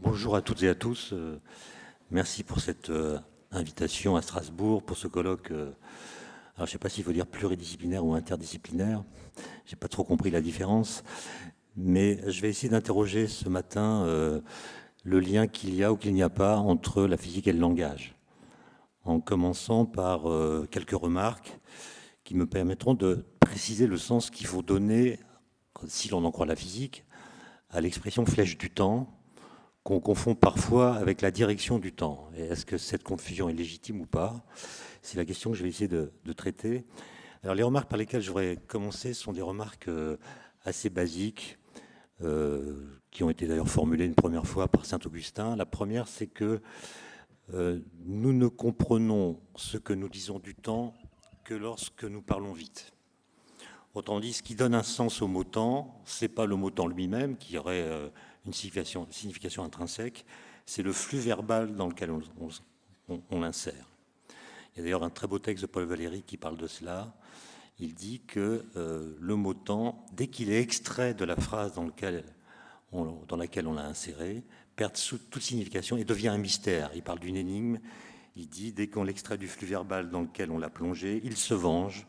Bonjour à toutes et à tous. Merci pour cette invitation à Strasbourg, pour ce colloque. Alors, je ne sais pas s'il faut dire pluridisciplinaire ou interdisciplinaire. Je n'ai pas trop compris la différence. Mais je vais essayer d'interroger ce matin le lien qu'il y a ou qu'il n'y a pas entre la physique et le langage. En commençant par quelques remarques qui me permettront de préciser le sens qu'il faut donner, si l'on en croit la physique, à l'expression flèche du temps, qu'on confond parfois avec la direction du temps. Et est-ce que cette confusion est légitime ou pas? C'est la question que je vais essayer de traiter. Alors les remarques par lesquelles j'aurais commencé sont des remarques assez basiques, qui ont été d'ailleurs formulées une première fois par Saint-Augustin. La première, c'est que nous ne comprenons ce que nous disons du temps que lorsque nous parlons vite. Autrement dit, ce qui donne un sens au mot temps, ce n'est pas le mot temps lui-même qui aurait une signification intrinsèque, c'est le flux verbal dans lequel on l'insère. Il y a d'ailleurs un très beau texte de Paul Valéry qui parle de cela. Il dit que le mot temps, dès qu'il est extrait de la phrase dans laquelle on l'a inséré, perd toute signification et devient un mystère. Il parle d'une énigme. Il dit, dès qu'on l'extrait du flux verbal dans lequel on l'a plongé, il se venge.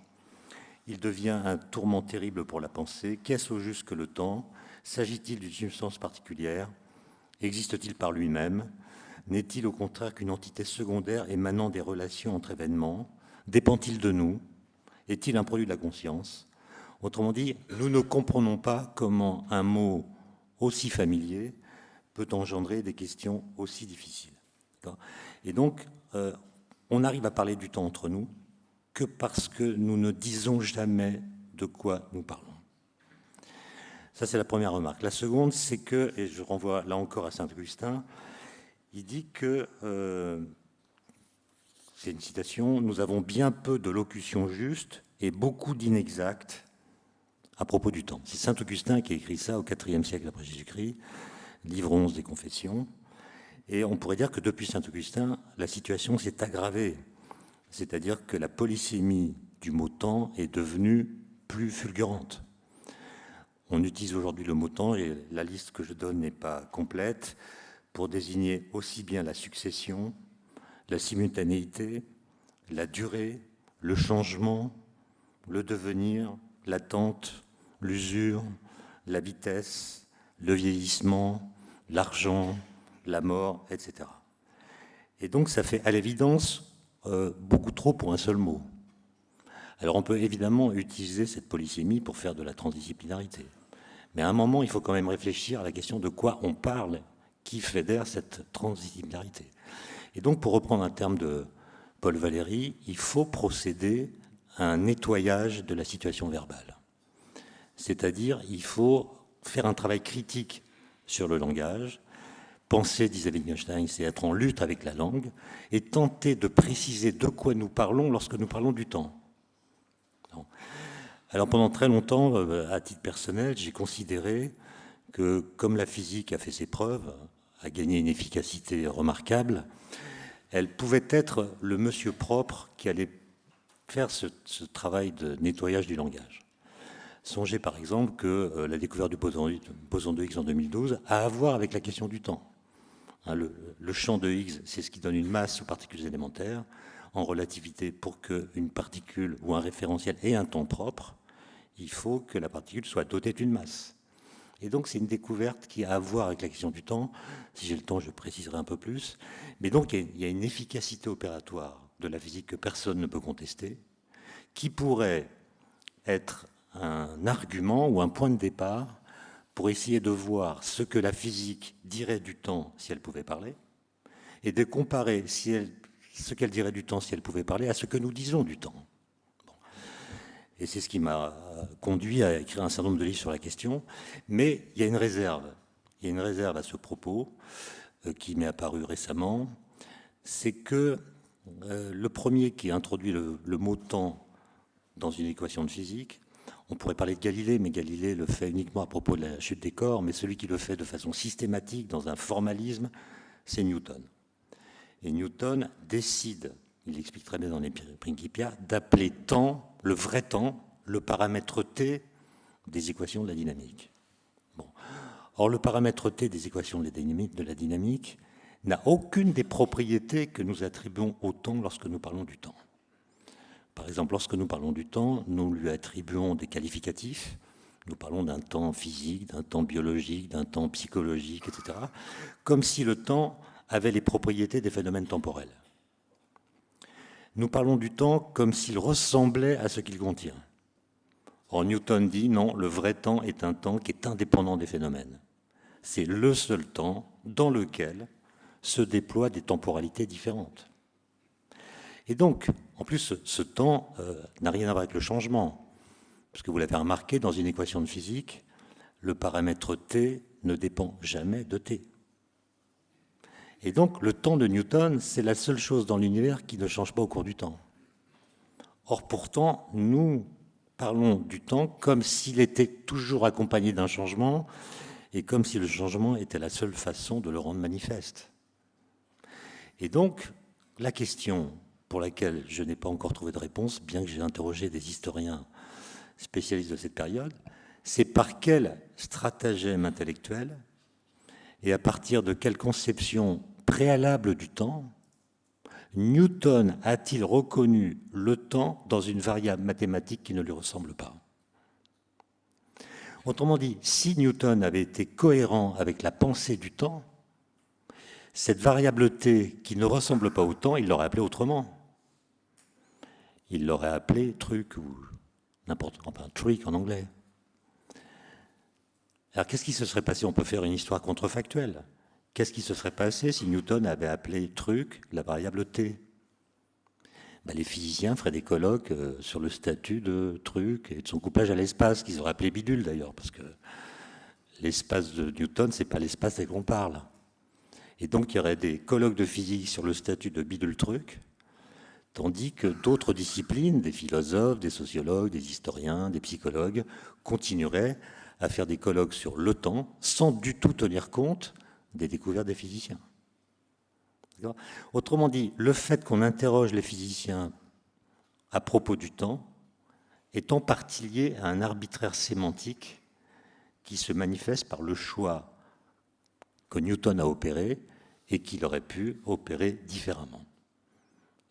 Il devient un tourment terrible pour la pensée. Qu'est-ce au juste que le temps? S'agit-il d'une substance particulière? Existe-t-il par lui-même? N'est-il au contraire qu'une entité secondaire émanant des relations entre événements? Dépend-il de nous? Est-il un produit de la conscience? Autrement dit, nous ne comprenons pas comment un mot aussi familier peut engendrer des questions aussi difficiles. Et donc, on arrive à parler du temps entre nous que parce que nous ne disons jamais de quoi nous parlons. Ça, c'est la première remarque. La seconde, c'est que, et je renvoie là encore à Saint-Augustin, il dit que, c'est une citation, « Nous avons bien peu de locutions justes et beaucoup d'inexactes à propos du temps ». C'est Saint-Augustin qui a écrit ça au IVe siècle après Jésus-Christ, livre 11 des Confessions. Et on pourrait dire que depuis Saint-Augustin, la situation s'est aggravée. C'est-à-dire que la polysémie du mot temps est devenue plus fulgurante. On utilise aujourd'hui le mot temps, et la liste que je donne n'est pas complète, pour désigner aussi bien la succession, la simultanéité, la durée, le changement, le devenir, l'attente, l'usure, la vitesse, le vieillissement, l'argent, la mort, etc. Et donc ça fait à l'évidence beaucoup trop pour un seul mot. Alors on peut évidemment utiliser cette polysémie pour faire de la transdisciplinarité. Mais à un moment, il faut quand même réfléchir à la question de quoi on parle, qui fédère cette transdisciplinarité. Et donc, pour reprendre un terme de Paul Valéry, il faut procéder à un nettoyage de la situation verbale. C'est-à-dire, il faut faire un travail critique sur le langage. Penser, disait Wittgenstein, c'est être en lutte avec la langue et tenter de préciser de quoi nous parlons lorsque nous parlons du temps. Non. Alors pendant très longtemps, à titre personnel, j'ai considéré que comme la physique a fait ses preuves, a gagné une efficacité remarquable, elle pouvait être le monsieur propre qui allait faire ce travail de nettoyage du langage. Songez par exemple que la découverte du boson de Higgs en 2012 a à voir avec la question du temps. Le champ de Higgs, c'est ce qui donne une masse aux particules élémentaires. En relativité, pour qu'une particule ou un référentiel ait un temps propre, il faut que la particule soit dotée d'une masse. Et donc c'est une découverte qui a à voir avec la question du temps. Si j'ai le temps, je préciserai un peu plus. Mais donc il y a une efficacité opératoire de la physique que personne ne peut contester, qui pourrait être un argument ou un point de départ pour essayer de voir ce que la physique dirait du temps si elle pouvait parler, et de comparer ce qu'elle dirait du temps si elle pouvait parler à ce que nous disons du temps. Bon. Et c'est ce qui m'a conduit à écrire un certain nombre de livres sur la question. Mais il y a une réserve. Il y a une réserve à ce propos qui m'est apparue récemment. C'est que le premier qui a introduit le mot temps dans une équation de physique, on pourrait parler de Galilée, mais Galilée le fait uniquement à propos de la chute des corps, mais celui qui le fait de façon systématique, dans un formalisme, c'est Newton. Et Newton décide, il l'explique très bien dans les Principia, d'appeler temps, le vrai temps, le paramètre T des équations de la dynamique. Bon. Or, le paramètre T des équations de la dynamique n'a aucune des propriétés que nous attribuons au temps lorsque nous parlons du temps. Par exemple, lorsque nous parlons du temps, nous lui attribuons des qualificatifs. Nous parlons d'un temps physique, d'un temps biologique, d'un temps psychologique, etc. Comme si le temps avait les propriétés des phénomènes temporels. Nous parlons du temps comme s'il ressemblait à ce qu'il contient. Or, Newton dit non, le vrai temps est un temps qui est indépendant des phénomènes. C'est le seul temps dans lequel se déploient des temporalités différentes. Et donc, en plus, ce temps n'a rien à voir avec le changement. Parce que vous l'avez remarqué, dans une équation de physique, le paramètre T ne dépend jamais de T. Et donc, le temps de Newton, c'est la seule chose dans l'univers qui ne change pas au cours du temps. Or, pourtant, nous parlons du temps comme s'il était toujours accompagné d'un changement et comme si le changement était la seule façon de le rendre manifeste. Et donc, la question pour laquelle je n'ai pas encore trouvé de réponse, bien que j'ai interrogé des historiens spécialistes de cette période, c'est par quel stratagème intellectuel et à partir de quelle conception préalable du temps Newton a-t-il reconnu le temps dans une variable mathématique qui ne lui ressemble pas? Autrement dit, si Newton avait été cohérent avec la pensée du temps, cette variable t qui ne ressemble pas au temps, il l'aurait appelée autrement. Il l'aurait appelé truc ou n'importe quoi, enfin, trick en anglais. Alors qu'est-ce qui se serait passé? On peut faire une histoire contrefactuelle. Qu'est-ce qui se serait passé si Newton avait appelé truc la variable t? Les physiciens feraient des colloques sur le statut de truc et de son couplage à l'espace, qu'ils auraient appelé bidule d'ailleurs, parce que l'espace de Newton, c'est pas l'espace dont on parle. Et donc il y aurait des colloques de physique sur le statut de bidule truc, tandis que d'autres disciplines, des philosophes, des sociologues, des historiens, des psychologues, continueraient à faire des colloques sur le temps sans du tout tenir compte des découvertes des physiciens. Autrement dit, le fait qu'on interroge les physiciens à propos du temps est en partie lié à un arbitraire sémantique qui se manifeste par le choix que Newton a opéré et qu'il aurait pu opérer différemment.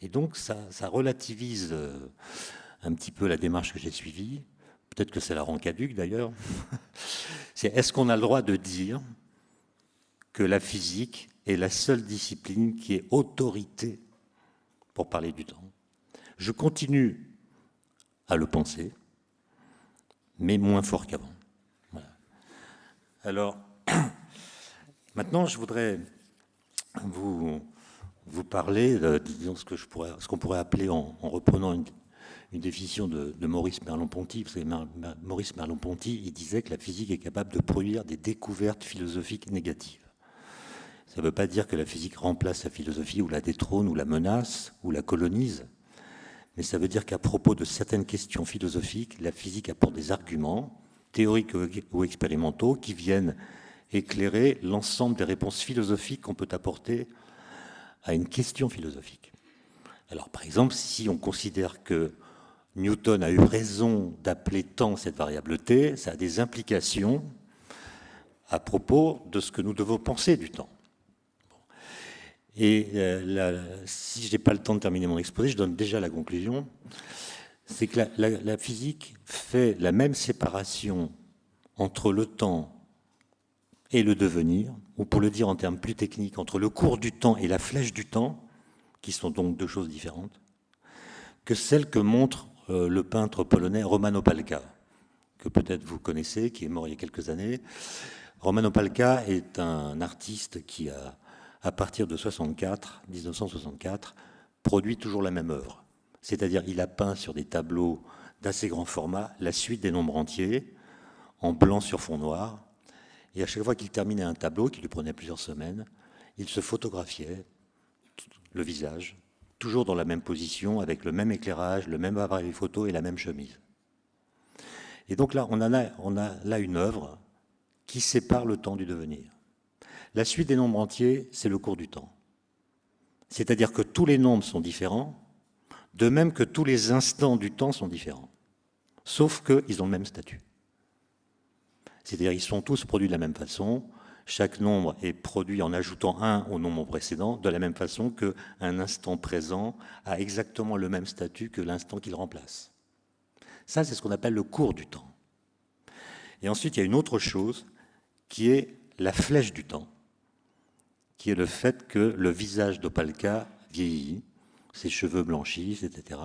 Et donc ça relativise un petit peu la démarche que j'ai suivie. Peut-être que ça la rend caduque d'ailleurs. Est-ce qu'on a le droit de dire que la physique est la seule discipline qui est autorité pour parler du temps? Je continue à le penser, mais moins fort qu'avant. Voilà. Alors, maintenant, je voudrais vous parler de disons, ce qu'on pourrait appeler, en reprenant une définition de Maurice Merleau-Ponty. Vous savez, Maurice Merleau-Ponty, il disait que la physique est capable de produire des découvertes philosophiques négatives. Ça ne veut pas dire que la physique remplace la philosophie ou la détrône ou la menace ou la colonise, mais ça veut dire qu'à propos de certaines questions philosophiques, la physique apporte des arguments, théoriques ou expérimentaux, qui viennent éclairer l'ensemble des réponses philosophiques qu'on peut apporter à une question philosophique. Alors par exemple, si on considère que Newton a eu raison d'appeler temps cette variable t, ça a des implications à propos de ce que nous devons penser du temps. Et si je n'ai pas le temps de terminer mon exposé, je donne déjà la conclusion. C'est que la physique fait la même séparation entre le temps et le devenir, ou pour le dire en termes plus techniques, entre le cours du temps et la flèche du temps, qui sont donc deux choses différentes, que celle que montre le peintre polonais Roman Opalka, que peut-être vous connaissez, qui est mort il y a quelques années. Roman Opalka est un artiste qui a, à partir de 1964, produit toujours la même œuvre. C'est-à-dire il a peint sur des tableaux d'assez grand format la suite des nombres entiers, en blanc sur fond noir. Et à chaque fois qu'il terminait un tableau, qui lui prenait plusieurs semaines, il se photographiait le visage, toujours dans la même position, avec le même éclairage, le même appareil photo et la même chemise. Et donc là, on a là une œuvre qui sépare le temps du devenir. La suite des nombres entiers, c'est le cours du temps. C'est-à-dire que tous les nombres sont différents, de même que tous les instants du temps sont différents, sauf qu'ils ont le même statut. C'est-à-dire qu'ils sont tous produits de la même façon. Chaque nombre est produit en ajoutant 1 au nombre précédent, de la même façon qu'un instant présent a exactement le même statut que l'instant qu'il remplace. Ça, c'est ce qu'on appelle le cours du temps. Et ensuite, il y a une autre chose qui est la flèche du temps, qui est le fait que le visage d'Opalka vieillit, ses cheveux blanchissent, etc.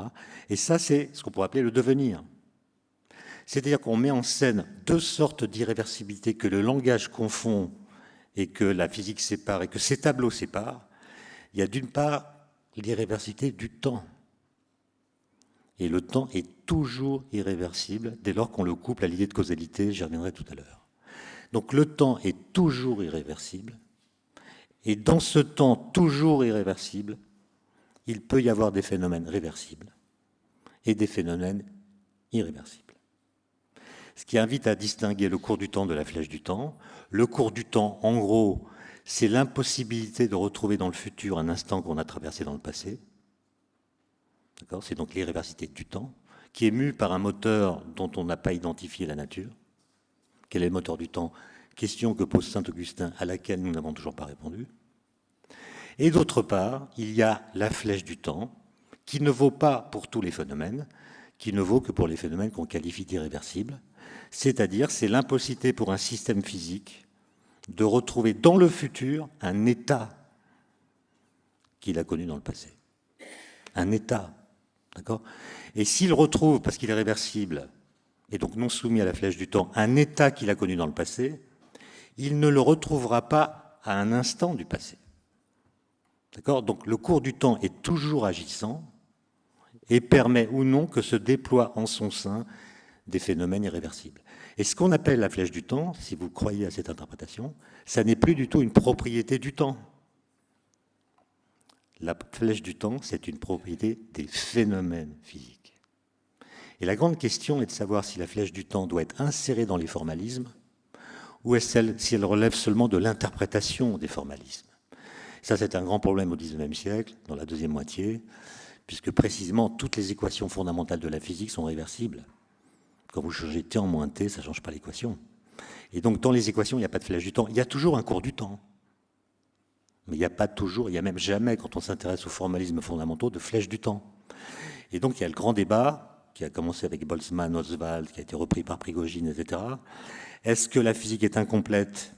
Et ça, c'est ce qu'on pourrait appeler le devenir. C'est-à-dire qu'on met en scène deux sortes d'irréversibilité que le langage confond et que la physique sépare et que ces tableaux séparent. Il y a d'une part l'irréversibilité du temps. Et le temps est toujours irréversible dès lors qu'on le couple à l'idée de causalité, j'y reviendrai tout à l'heure. Donc le temps est toujours irréversible, et dans ce temps toujours irréversible, il peut y avoir des phénomènes réversibles et des phénomènes irréversibles. Ce qui invite à distinguer le cours du temps de la flèche du temps. Le cours du temps, en gros, c'est l'impossibilité de retrouver dans le futur un instant qu'on a traversé dans le passé. C'est donc l'irréversibilité du temps, qui est mue par un moteur dont on n'a pas identifié la nature. Quel est le moteur du temps? Question que pose Saint-Augustin, à laquelle nous n'avons toujours pas répondu. Et d'autre part, il y a la flèche du temps, qui ne vaut pas pour tous les phénomènes, qui ne vaut que pour les phénomènes qu'on qualifie d'irréversibles. C'est-à-dire, c'est l'impossibilité pour un système physique de retrouver dans le futur un état qu'il a connu dans le passé. Un état. D'accord ? Et s'il retrouve, parce qu'il est réversible, et donc non soumis à la flèche du temps, un état qu'il a connu dans le passé, il ne le retrouvera pas à un instant du passé. D'accord ? Donc le cours du temps est toujours agissant et permet ou non que se déploient en son sein des phénomènes irréversibles. Et ce qu'on appelle la flèche du temps, si vous croyez à cette interprétation, ça n'est plus du tout une propriété du temps. La flèche du temps, c'est une propriété des phénomènes physiques. Et la grande question est de savoir si la flèche du temps doit être insérée dans les formalismes ou si elle relève seulement de l'interprétation des formalismes. Ça, c'est un grand problème au XIXe siècle, dans la deuxième moitié, puisque précisément toutes les équations fondamentales de la physique sont réversibles. Quand vous changez T en moins T, ça ne change pas l'équation. Et donc, dans les équations, il n'y a pas de flèche du temps. Il y a toujours un cours du temps. Mais il n'y a pas toujours, il n'y a même jamais, quand on s'intéresse aux formalismes fondamentaux, de flèche du temps. Et donc, il y a le grand débat, qui a commencé avec Boltzmann, Ostwald, qui a été repris par Prigogine, etc. Est-ce que la physique est incomplète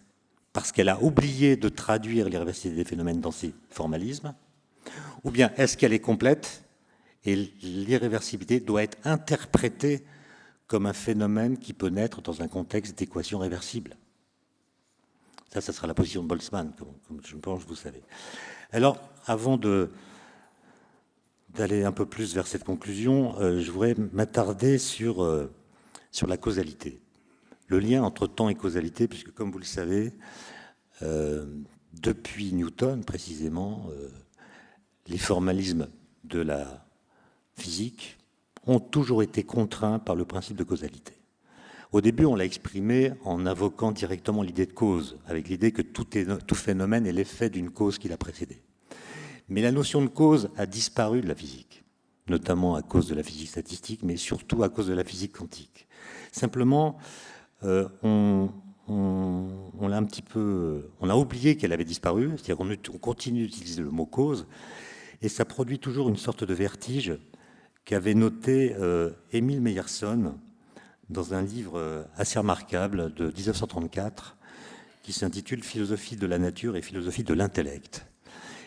parce qu'elle a oublié de traduire l'irréversibilité des phénomènes dans ses formalismes? Ou bien est-ce qu'elle est complète et l'irréversibilité doit être interprétée comme un phénomène qui peut naître dans un contexte d'équation réversible? Ça sera la position de Boltzmann, comme je pense que vous savez. Alors, avant d'aller un peu plus vers cette conclusion, je voudrais m'attarder sur la causalité. Le lien entre temps et causalité, puisque comme vous le savez, depuis Newton précisément, les formalismes de la physique ont toujours été contraints par le principe de causalité. Au début, on l'a exprimé en invoquant directement l'idée de cause, avec l'idée que tout phénomène est l'effet d'une cause qui l'a précédé. Mais la notion de cause a disparu de la physique, notamment à cause de la physique statistique, mais surtout à cause de la physique quantique. Simplement, on a oublié qu'elle avait disparu, c'est-à-dire qu'on continue d'utiliser le mot cause, et ça produit toujours une sorte de vertige qu'avait noté Emil Meyerson dans un livre assez remarquable de 1934 qui s'intitule « Philosophie de la nature et philosophie de l'intellect ».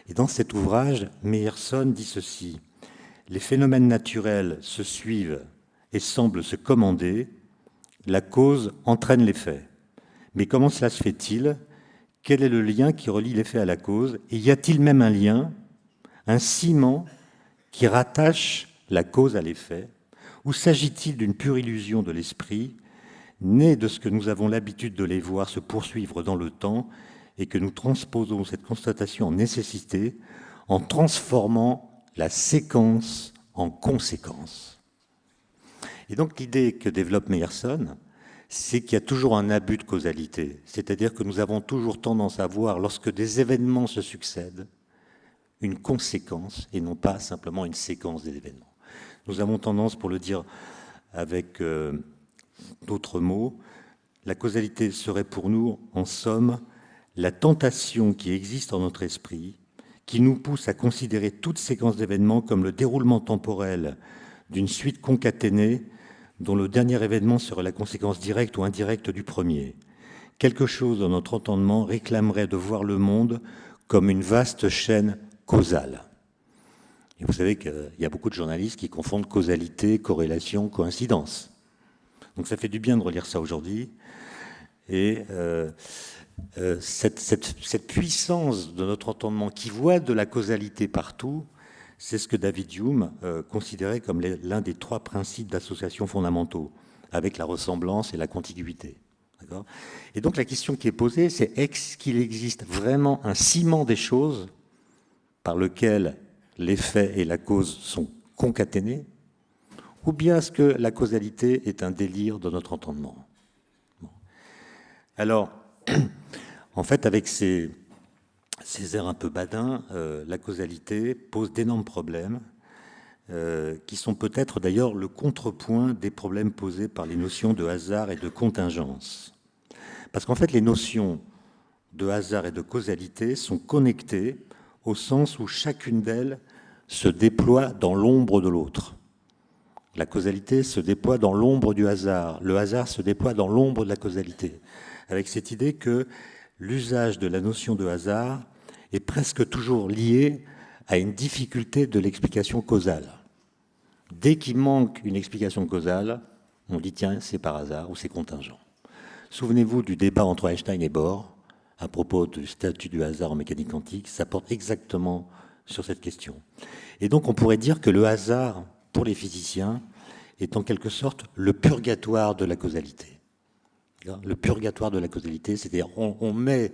Et dans cet ouvrage, Meyerson dit ceci: « Les phénomènes naturels se suivent et semblent se commander, la cause entraîne l'effet. Mais comment cela se fait-il? Quel est le lien qui relie l'effet à la cause? Et y a-t-il même un lien, un ciment qui rattache la cause à l'effet? Ou s'agit-il d'une pure illusion de l'esprit, née de ce que nous avons l'habitude de les voir se poursuivre dans le temps et que nous transposons cette constatation en nécessité en transformant la séquence en conséquence ?» Et donc l'idée que développe Meyerson, c'est qu'il y a toujours un abus de causalité, c'est-à-dire que nous avons toujours tendance à voir, lorsque des événements se succèdent, une conséquence et non pas simplement une séquence des événements. Nous avons tendance, pour le dire avec d'autres mots, la causalité serait pour nous, en somme, la tentation qui existe en notre esprit, qui nous pousse à considérer toute séquence d'événements comme le déroulement temporel d'une suite concaténée dont le dernier événement serait la conséquence directe ou indirecte du premier. Quelque chose dans notre entendement réclamerait de voir le monde comme une vaste chaîne causale. Et vous savez qu'il y a beaucoup de journalistes qui confondent causalité, corrélation, coïncidence. Donc ça fait du bien de relire ça aujourd'hui. Et cette puissance de notre entendement qui voit de la causalité partout, c'est ce que David Hume considérait comme l'un des 3 principes d'association fondamentaux, avec la ressemblance et la contiguïté. Et donc la question qui est posée, c'est est-ce qu'il existe vraiment un ciment des choses par lequel l'effet et la cause sont concaténés, ou bien est-ce que la causalité est un délire de notre entendement? Alors, en fait, avec ces airs un peu badins, la causalité pose d'énormes problèmes, qui sont peut-être d'ailleurs le contrepoint des problèmes posés par les notions de hasard et de contingence. Parce qu'en fait, les notions de hasard et de causalité sont connectées au sens où chacune d'elles se déploie dans l'ombre de l'autre. La causalité se déploie dans l'ombre du hasard, le hasard se déploie dans l'ombre de la causalité, avec cette idée que l'usage de la notion de hasard est presque toujours lié à une difficulté de l'explication causale. Dès qu'il manque une explication causale, on dit tiens, c'est par hasard ou c'est contingent. Souvenez-vous du débat entre Einstein et Bohr à propos du statut du hasard en mécanique quantique, ça porte exactement sur cette question. Et donc on pourrait dire que le hasard, pour les physiciens, est en quelque sorte le purgatoire de la causalité. Le purgatoire de la causalité, c'est-à-dire on met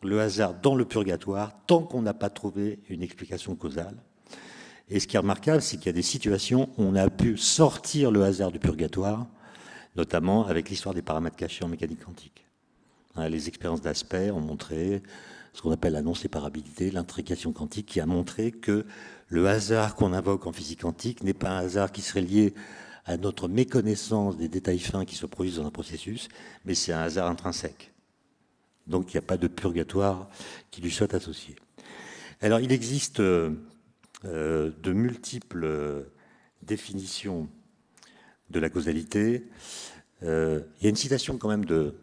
le hasard dans le purgatoire tant qu'on n'a pas trouvé une explication causale. Et ce qui est remarquable, c'est qu'il y a des situations où on a pu sortir le hasard du purgatoire, notamment avec l'histoire des paramètres cachés en mécanique quantique. Les expériences d'Asper ont montré ce qu'on appelle la non-séparabilité, l'intrication quantique, qui a montré que le hasard qu'on invoque en physique quantique n'est pas un hasard qui serait lié à notre méconnaissance des détails fins qui se produisent dans un processus, mais c'est un hasard intrinsèque. Donc il n'y a pas de purgatoire qui lui soit associé. Alors il existe de multiples définitions de la causalité. Il y a une citation quand même de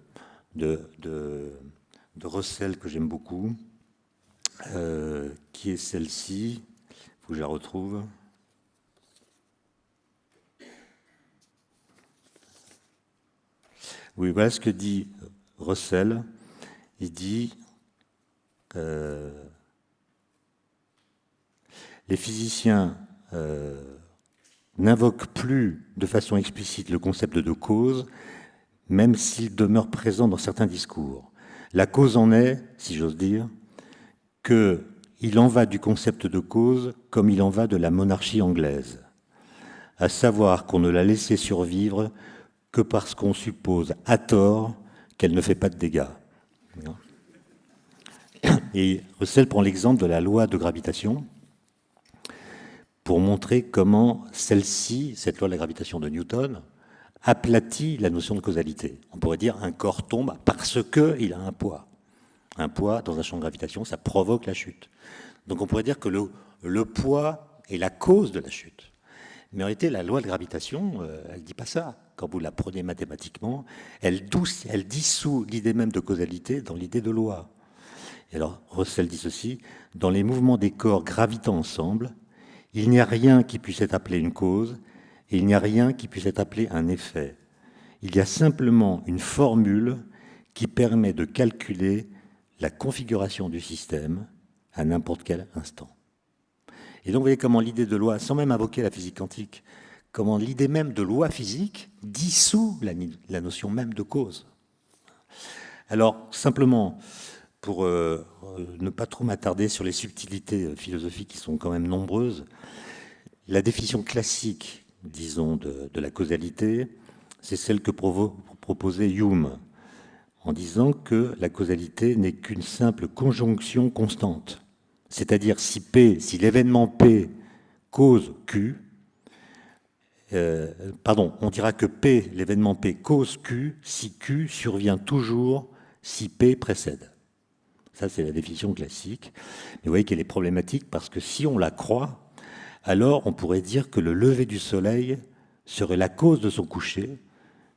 Russell que j'aime beaucoup, qui est celle-ci. Il faut que je la retrouve. Oui, voilà ce que dit Russell. Il dit les physiciens n'invoquent plus de façon explicite le concept de cause, même s'il demeure présent dans certains discours. La cause en est, si j'ose dire, qu'il en va du concept de cause comme il en va de la monarchie anglaise, à savoir qu'on ne l'a laissée survivre que parce qu'on suppose à tort qu'elle ne fait pas de dégâts. Et Russell prend l'exemple de la loi de gravitation pour montrer comment celle-ci, cette loi de la gravitation de Newton, aplatit la notion de causalité. On pourrait dire un corps tombe parce qu'il a un poids. Un poids dans un champ de gravitation, ça provoque la chute. Donc on pourrait dire que le poids est la cause de la chute. Mais en réalité, la loi de gravitation, elle ne dit pas ça. Quand vous la prenez mathématiquement, elle dissout l'idée même de causalité dans l'idée de loi. Et alors, Russell dit ceci, dans les mouvements des corps gravitant ensemble, il n'y a rien qui puisse être appelé une cause, et il n'y a rien qui puisse être appelé un effet. Il y a simplement une formule qui permet de calculer la configuration du système à n'importe quel instant. Et donc vous voyez comment l'idée de loi, sans même invoquer la physique quantique, comment l'idée même de loi physique dissout la notion même de cause. Alors, simplement, pour ne pas trop m'attarder sur les subtilités philosophiques qui sont quand même nombreuses, la définition classique, disons, de la causalité, c'est celle que proposait Hume, en disant que la causalité n'est qu'une simple conjonction constante. C'est-à-dire si l'événement P cause Q, on dira que P, l'événement P, cause Q si Q survient toujours si P précède. Ça, c'est la définition classique. Mais vous voyez qu'elle est problématique parce que si on la croit, alors on pourrait dire que le lever du soleil serait la cause de son coucher,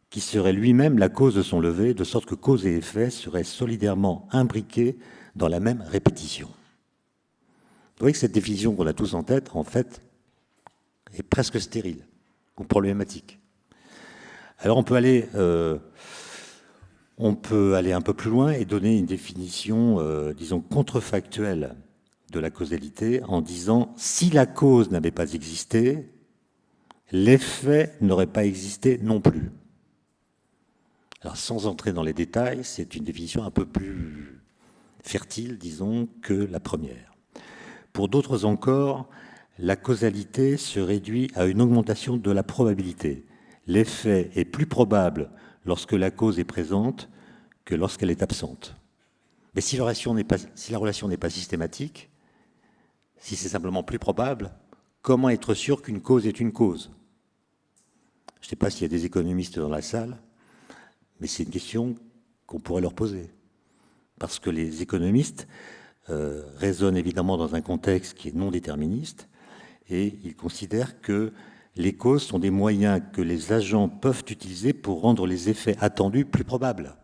qui serait lui-même la cause de son lever, de sorte que cause et effet seraient solidairement imbriqués dans la même répétition. Vous voyez que cette définition qu'on a tous en tête, en fait, est presque stérile ou problématique. Alors on peut aller un peu plus loin et donner une définition, disons, contrefactuelle de la causalité en disant si la cause n'avait pas existé, l'effet n'aurait pas existé non plus. Alors sans entrer dans les détails, c'est une définition un peu plus fertile, disons, que la première. Pour d'autres encore, la causalité se réduit à une augmentation de la probabilité. L'effet est plus probable lorsque la cause est présente que lorsqu'elle est absente. Mais si la relation n'est pas systématique, si c'est simplement plus probable, comment être sûr qu'une cause est une cause? Je ne sais pas s'il y a des économistes dans la salle, mais c'est une question qu'on pourrait leur poser. Parce que les économistes raisonnent évidemment dans un contexte qui est non déterministe, et ils considèrent que les causes sont des moyens que les agents peuvent utiliser pour rendre les effets attendus plus probables.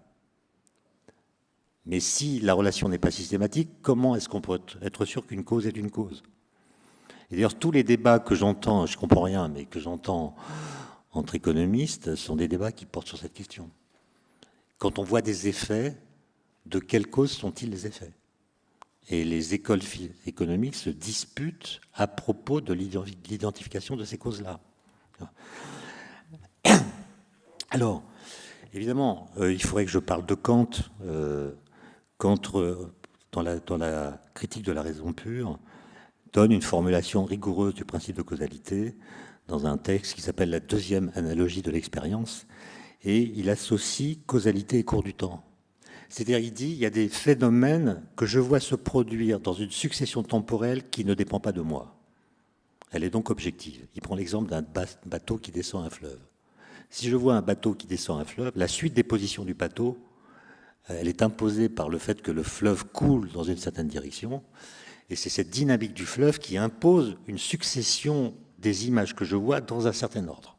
Mais si la relation n'est pas systématique, comment est-ce qu'on peut être sûr qu'une cause est une cause? Et d'ailleurs, tous les débats que j'entends, je ne comprends rien, mais que j'entends entre économistes, sont des débats qui portent sur cette question. Quand on voit des effets, de quelle cause sont-ils les effets? Et les écoles économiques se disputent à propos de l'identification de ces causes-là. Alors, évidemment, il faudrait que je parle de Kant. Kant, dans la critique de la raison pure, donne une formulation rigoureuse du principe de causalité dans un texte qui s'appelle la deuxième analogie de l'expérience, et il associe causalité et cours du temps. C'est-à-dire, il dit, il y a des phénomènes que je vois se produire dans une succession temporelle qui ne dépend pas de moi. Elle est donc objective. Il prend l'exemple d'un bateau qui descend un fleuve. Si je vois un bateau qui descend un fleuve, la suite des positions du bateau, elle est imposée par le fait que le fleuve coule dans une certaine direction, et c'est cette dynamique du fleuve qui impose une succession des images que je vois dans un certain ordre.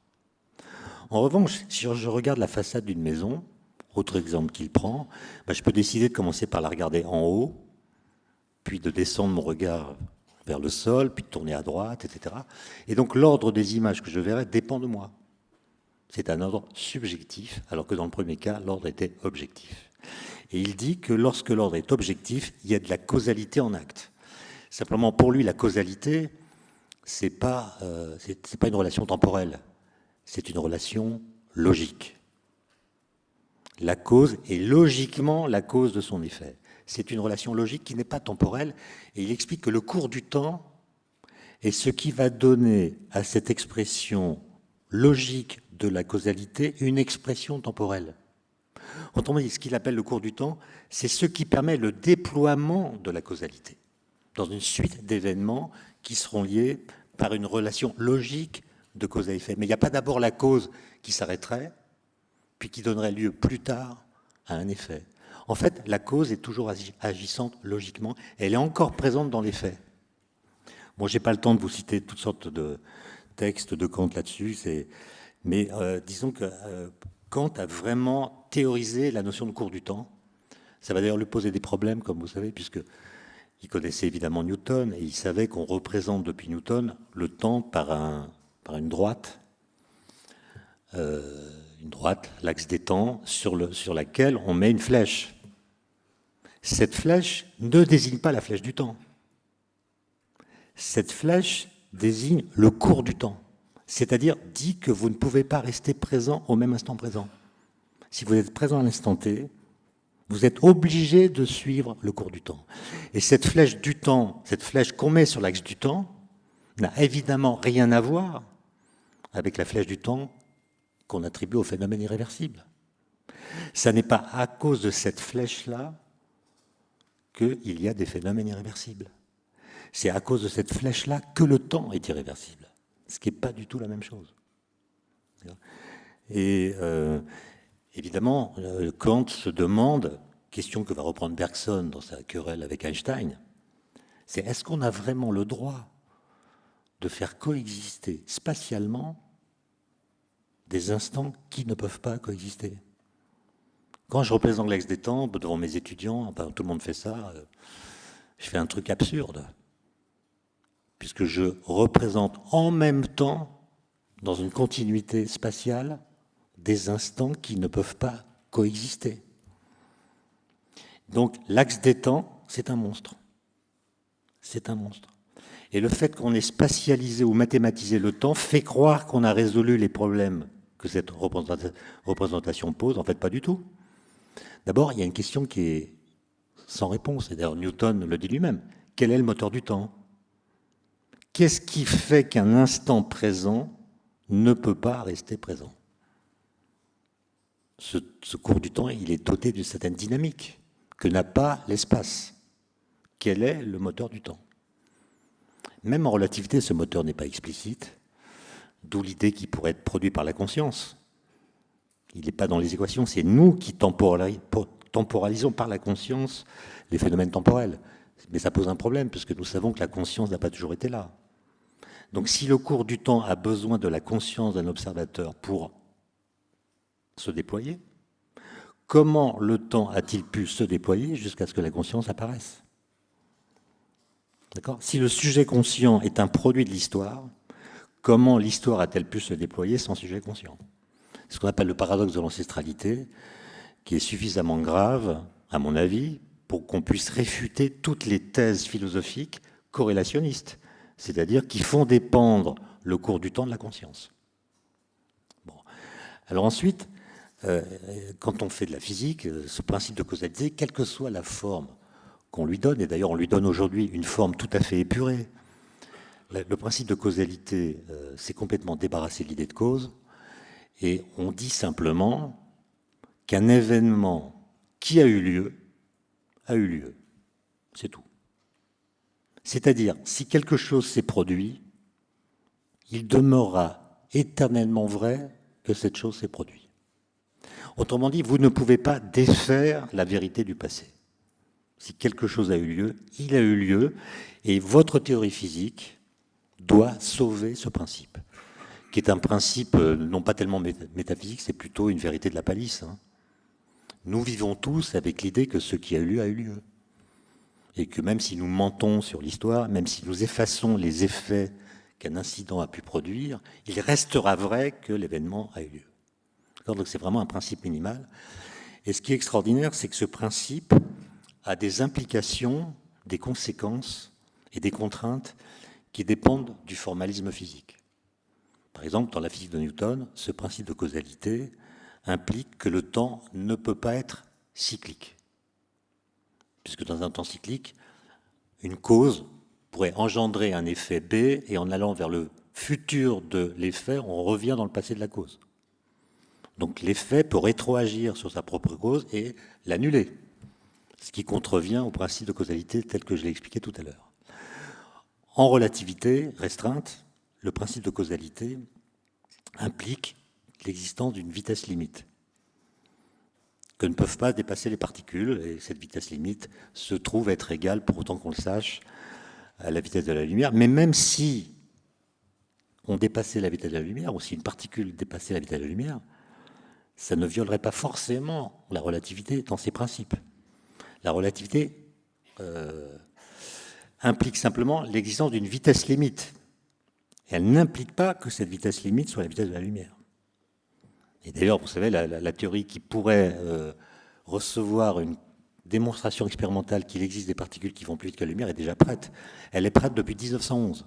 En revanche, si je regarde la façade d'une maison, autre exemple qu'il prend, je peux décider de commencer par la regarder en haut, puis de descendre mon regard vers le sol, puis de tourner à droite, etc. Et donc l'ordre des images que je verrai dépend de moi. C'est un ordre subjectif, alors que dans le premier cas, l'ordre était objectif. Et il dit que lorsque l'ordre est objectif, il y a de la causalité en acte. Simplement, pour lui, la causalité, c'est pas une relation temporelle, c'est une relation logique. La cause est logiquement la cause de son effet. C'est une relation logique qui n'est pas temporelle, et il explique que le cours du temps est ce qui va donner à cette expression logique de la causalité une expression temporelle. Autrement dit, ce qu'il appelle le cours du temps, c'est ce qui permet le déploiement de la causalité dans une suite d'événements qui seront liés par une relation logique de cause à effet. Mais il n'y a pas d'abord la cause qui s'arrêterait, puis qui donnerait lieu plus tard à un effet. En fait, la cause est toujours agissante logiquement, elle est encore présente dans les faits. Bon, je n'ai pas le temps de vous citer toutes sortes de textes de Kant là-dessus, mais disons que Kant a vraiment théorisé la notion de cours du temps. Ça va d'ailleurs lui poser des problèmes, comme vous savez, puisqu'il connaissait évidemment Newton, et il savait qu'on représente depuis Newton le temps par une droite, l'axe des temps, sur laquelle on met une flèche. Cette flèche ne désigne pas la flèche du temps. Cette flèche désigne le cours du temps, c'est-à-dire dit que vous ne pouvez pas rester présent au même instant présent. Si vous êtes présent à l'instant T, vous êtes obligé de suivre le cours du temps. Et cette flèche du temps, cette flèche qu'on met sur l'axe du temps, n'a évidemment rien à voir avec la flèche du temps qu'on attribue au phénomène irréversible. Ça n'est pas à cause de cette flèche-là qu'il y a des phénomènes irréversibles. C'est à cause de cette flèche-là que le temps est irréversible, ce qui n'est pas du tout la même chose. Et évidemment, Kant se demande, question que va reprendre Bergson dans sa querelle avec Einstein, c'est est-ce qu'on a vraiment le droit de faire coexister spatialement des instants qui ne peuvent pas coexister? Quand je représente l'axe des temps devant mes étudiants, ben, tout le monde fait ça, je fais un truc absurde, puisque je représente en même temps, dans une continuité spatiale, des instants qui ne peuvent pas coexister. Donc l'axe des temps, c'est un monstre. C'est un monstre. Et le fait qu'on ait spatialisé ou mathématisé le temps fait croire qu'on a résolu les problèmes que cette représentation pose. En fait, pas du tout. D'abord, il y a une question qui est sans réponse, et d'ailleurs Newton le dit lui-même. Quel est le moteur du temps? Qu'est-ce qui fait qu'un instant présent ne peut pas rester présent? Ce cours du temps, il est doté d'une certaine dynamique que n'a pas l'espace. Quel est le moteur du temps? Même en relativité, ce moteur n'est pas explicite, d'où l'idée qu'il pourrait être produit par la conscience. Il n'est pas dans les équations, c'est nous qui temporalisons par la conscience les phénomènes temporels. Mais ça pose un problème, puisque nous savons que la conscience n'a pas toujours été là. Donc si le cours du temps a besoin de la conscience d'un observateur pour se déployer, comment le temps a-t-il pu se déployer jusqu'à ce que la conscience apparaisse? D'accord? Si le sujet conscient est un produit de l'histoire, comment l'histoire a-t-elle pu se déployer sans sujet conscient? C'est ce qu'on appelle le paradoxe de l'ancestralité, qui est suffisamment grave, à mon avis, pour qu'on puisse réfuter toutes les thèses philosophiques corrélationnistes, c'est-à-dire qui font dépendre le cours du temps de la conscience. Bon. Alors ensuite, quand on fait de la physique, ce principe de causalité, quelle que soit la forme qu'on lui donne, et d'ailleurs on lui donne aujourd'hui une forme tout à fait épurée, le principe de causalité s'est complètement débarrassé de l'idée de cause, et on dit simplement qu'un événement qui a eu lieu. C'est tout. C'est-à-dire, si quelque chose s'est produit, il demeurera éternellement vrai que cette chose s'est produite. Autrement dit, vous ne pouvez pas défaire la vérité du passé. Si quelque chose a eu lieu, il a eu lieu, et votre théorie physique doit sauver ce principe, qui est un principe non pas tellement métaphysique, c'est plutôt une vérité de la palisse. Nous vivons tous avec l'idée que ce qui a eu lieu. Et que même si nous mentons sur l'histoire, même si nous effaçons les effets qu'un incident a pu produire, il restera vrai que l'événement a eu lieu. Donc c'est vraiment un principe minimal. Et ce qui est extraordinaire, c'est que ce principe a des implications, des conséquences et des contraintes qui dépendent du formalisme physique. Par exemple, dans la physique de Newton, ce principe de causalité implique que le temps ne peut pas être cyclique. Puisque dans un temps cyclique, une cause pourrait engendrer un effet B, et en allant vers le futur de l'effet, on revient dans le passé de la cause. Donc l'effet peut rétroagir sur sa propre cause et l'annuler, ce qui contrevient au principe de causalité tel que je l'ai expliqué tout à l'heure. En relativité restreinte, le principe de causalité implique l'existence d'une vitesse limite que ne peuvent pas dépasser les particules, et cette vitesse limite se trouve être égale, pour autant qu'on le sache, à la vitesse de la lumière. Mais même si on dépassait la vitesse de la lumière, ou si une particule dépassait la vitesse de la lumière, ça ne violerait pas forcément la relativité dans ses principes. La relativité implique simplement l'existence d'une vitesse limite. Et elle n'implique pas que cette vitesse limite soit la vitesse de la lumière. Et d'ailleurs, vous savez, la théorie qui pourrait recevoir une démonstration expérimentale qu'il existe des particules qui vont plus vite que la lumière est déjà prête. Elle est prête depuis 1911.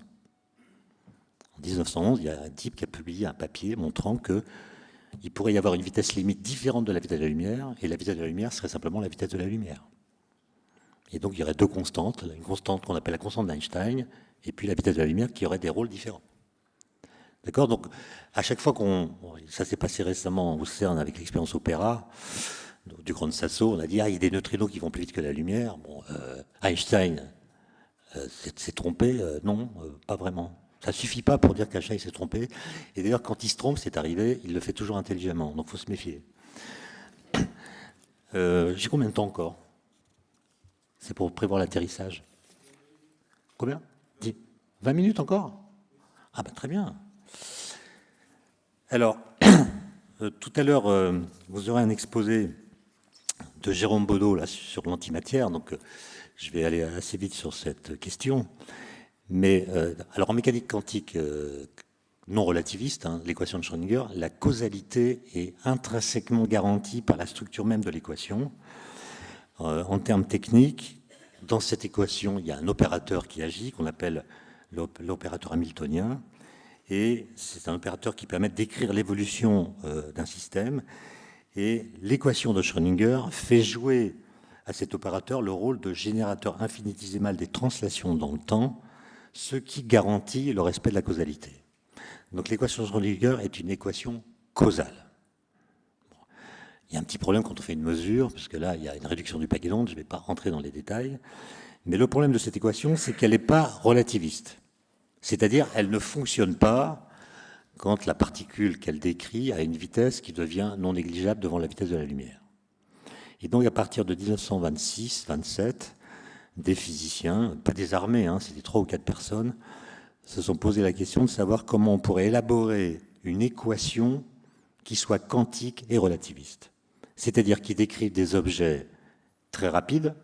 En 1911, il y a un type qui a publié un papier montrant qu'il pourrait y avoir une vitesse limite différente de la vitesse de la lumière, et la vitesse de la lumière serait simplement la vitesse de la lumière. Et donc il y aurait deux constantes, une constante qu'on appelle la constante d'Einstein, et puis la vitesse de la lumière qui aurait des rôles différents. D'accord? Donc, à chaque fois ça s'est passé récemment au CERN avec l'expérience Opéra, du Grand Sasso, on a dit, il y a des neutrinos qui vont plus vite que la lumière. Bon, Einstein s'est trompé. Non, pas vraiment. Ça ne suffit pas pour dire qu'un chat il s'est trompé. Et d'ailleurs, quand il se trompe, c'est arrivé, il le fait toujours intelligemment. Donc il faut se méfier. J'ai combien de temps encore? C'est pour prévoir l'atterrissage. Combien? 10. 20 minutes encore? Ah ben très bien. Alors, tout à l'heure, vous aurez un exposé de Jérôme Baudot là, sur l'antimatière, donc je vais aller assez vite sur cette question. Mais alors en mécanique quantique non relativiste, hein, l'équation de Schrödinger, la causalité est intrinsèquement garantie par la structure même de l'équation. En termes techniques, dans cette équation, il y a un opérateur qui agit, qu'on appelle l'opérateur hamiltonien, et c'est un opérateur qui permet d'écrire l'évolution d'un système. Et l'équation de Schrödinger fait jouer à cet opérateur le rôle de générateur infinitésimal des translations dans le temps, ce qui garantit le respect de la causalité. Donc l'équation de Schrödinger est une équation causale. Bon. Il y a un petit problème quand on fait une mesure, parce que là, il y a une réduction du paquet d'ondes, je ne vais pas rentrer dans les détails. Mais le problème de cette équation, c'est qu'elle n'est pas relativiste. C'est-à-dire, elle ne fonctionne pas quand la particule qu'elle décrit a une vitesse qui devient non négligeable devant la vitesse de la lumière. Et donc, à partir de 1926-27, des physiciens, pas des armées, hein, c'était 3 ou 4 personnes, se sont posé la question de savoir comment on pourrait élaborer une équation qui soit quantique et relativiste. C'est-à-dire qui décrive des objets très rapides,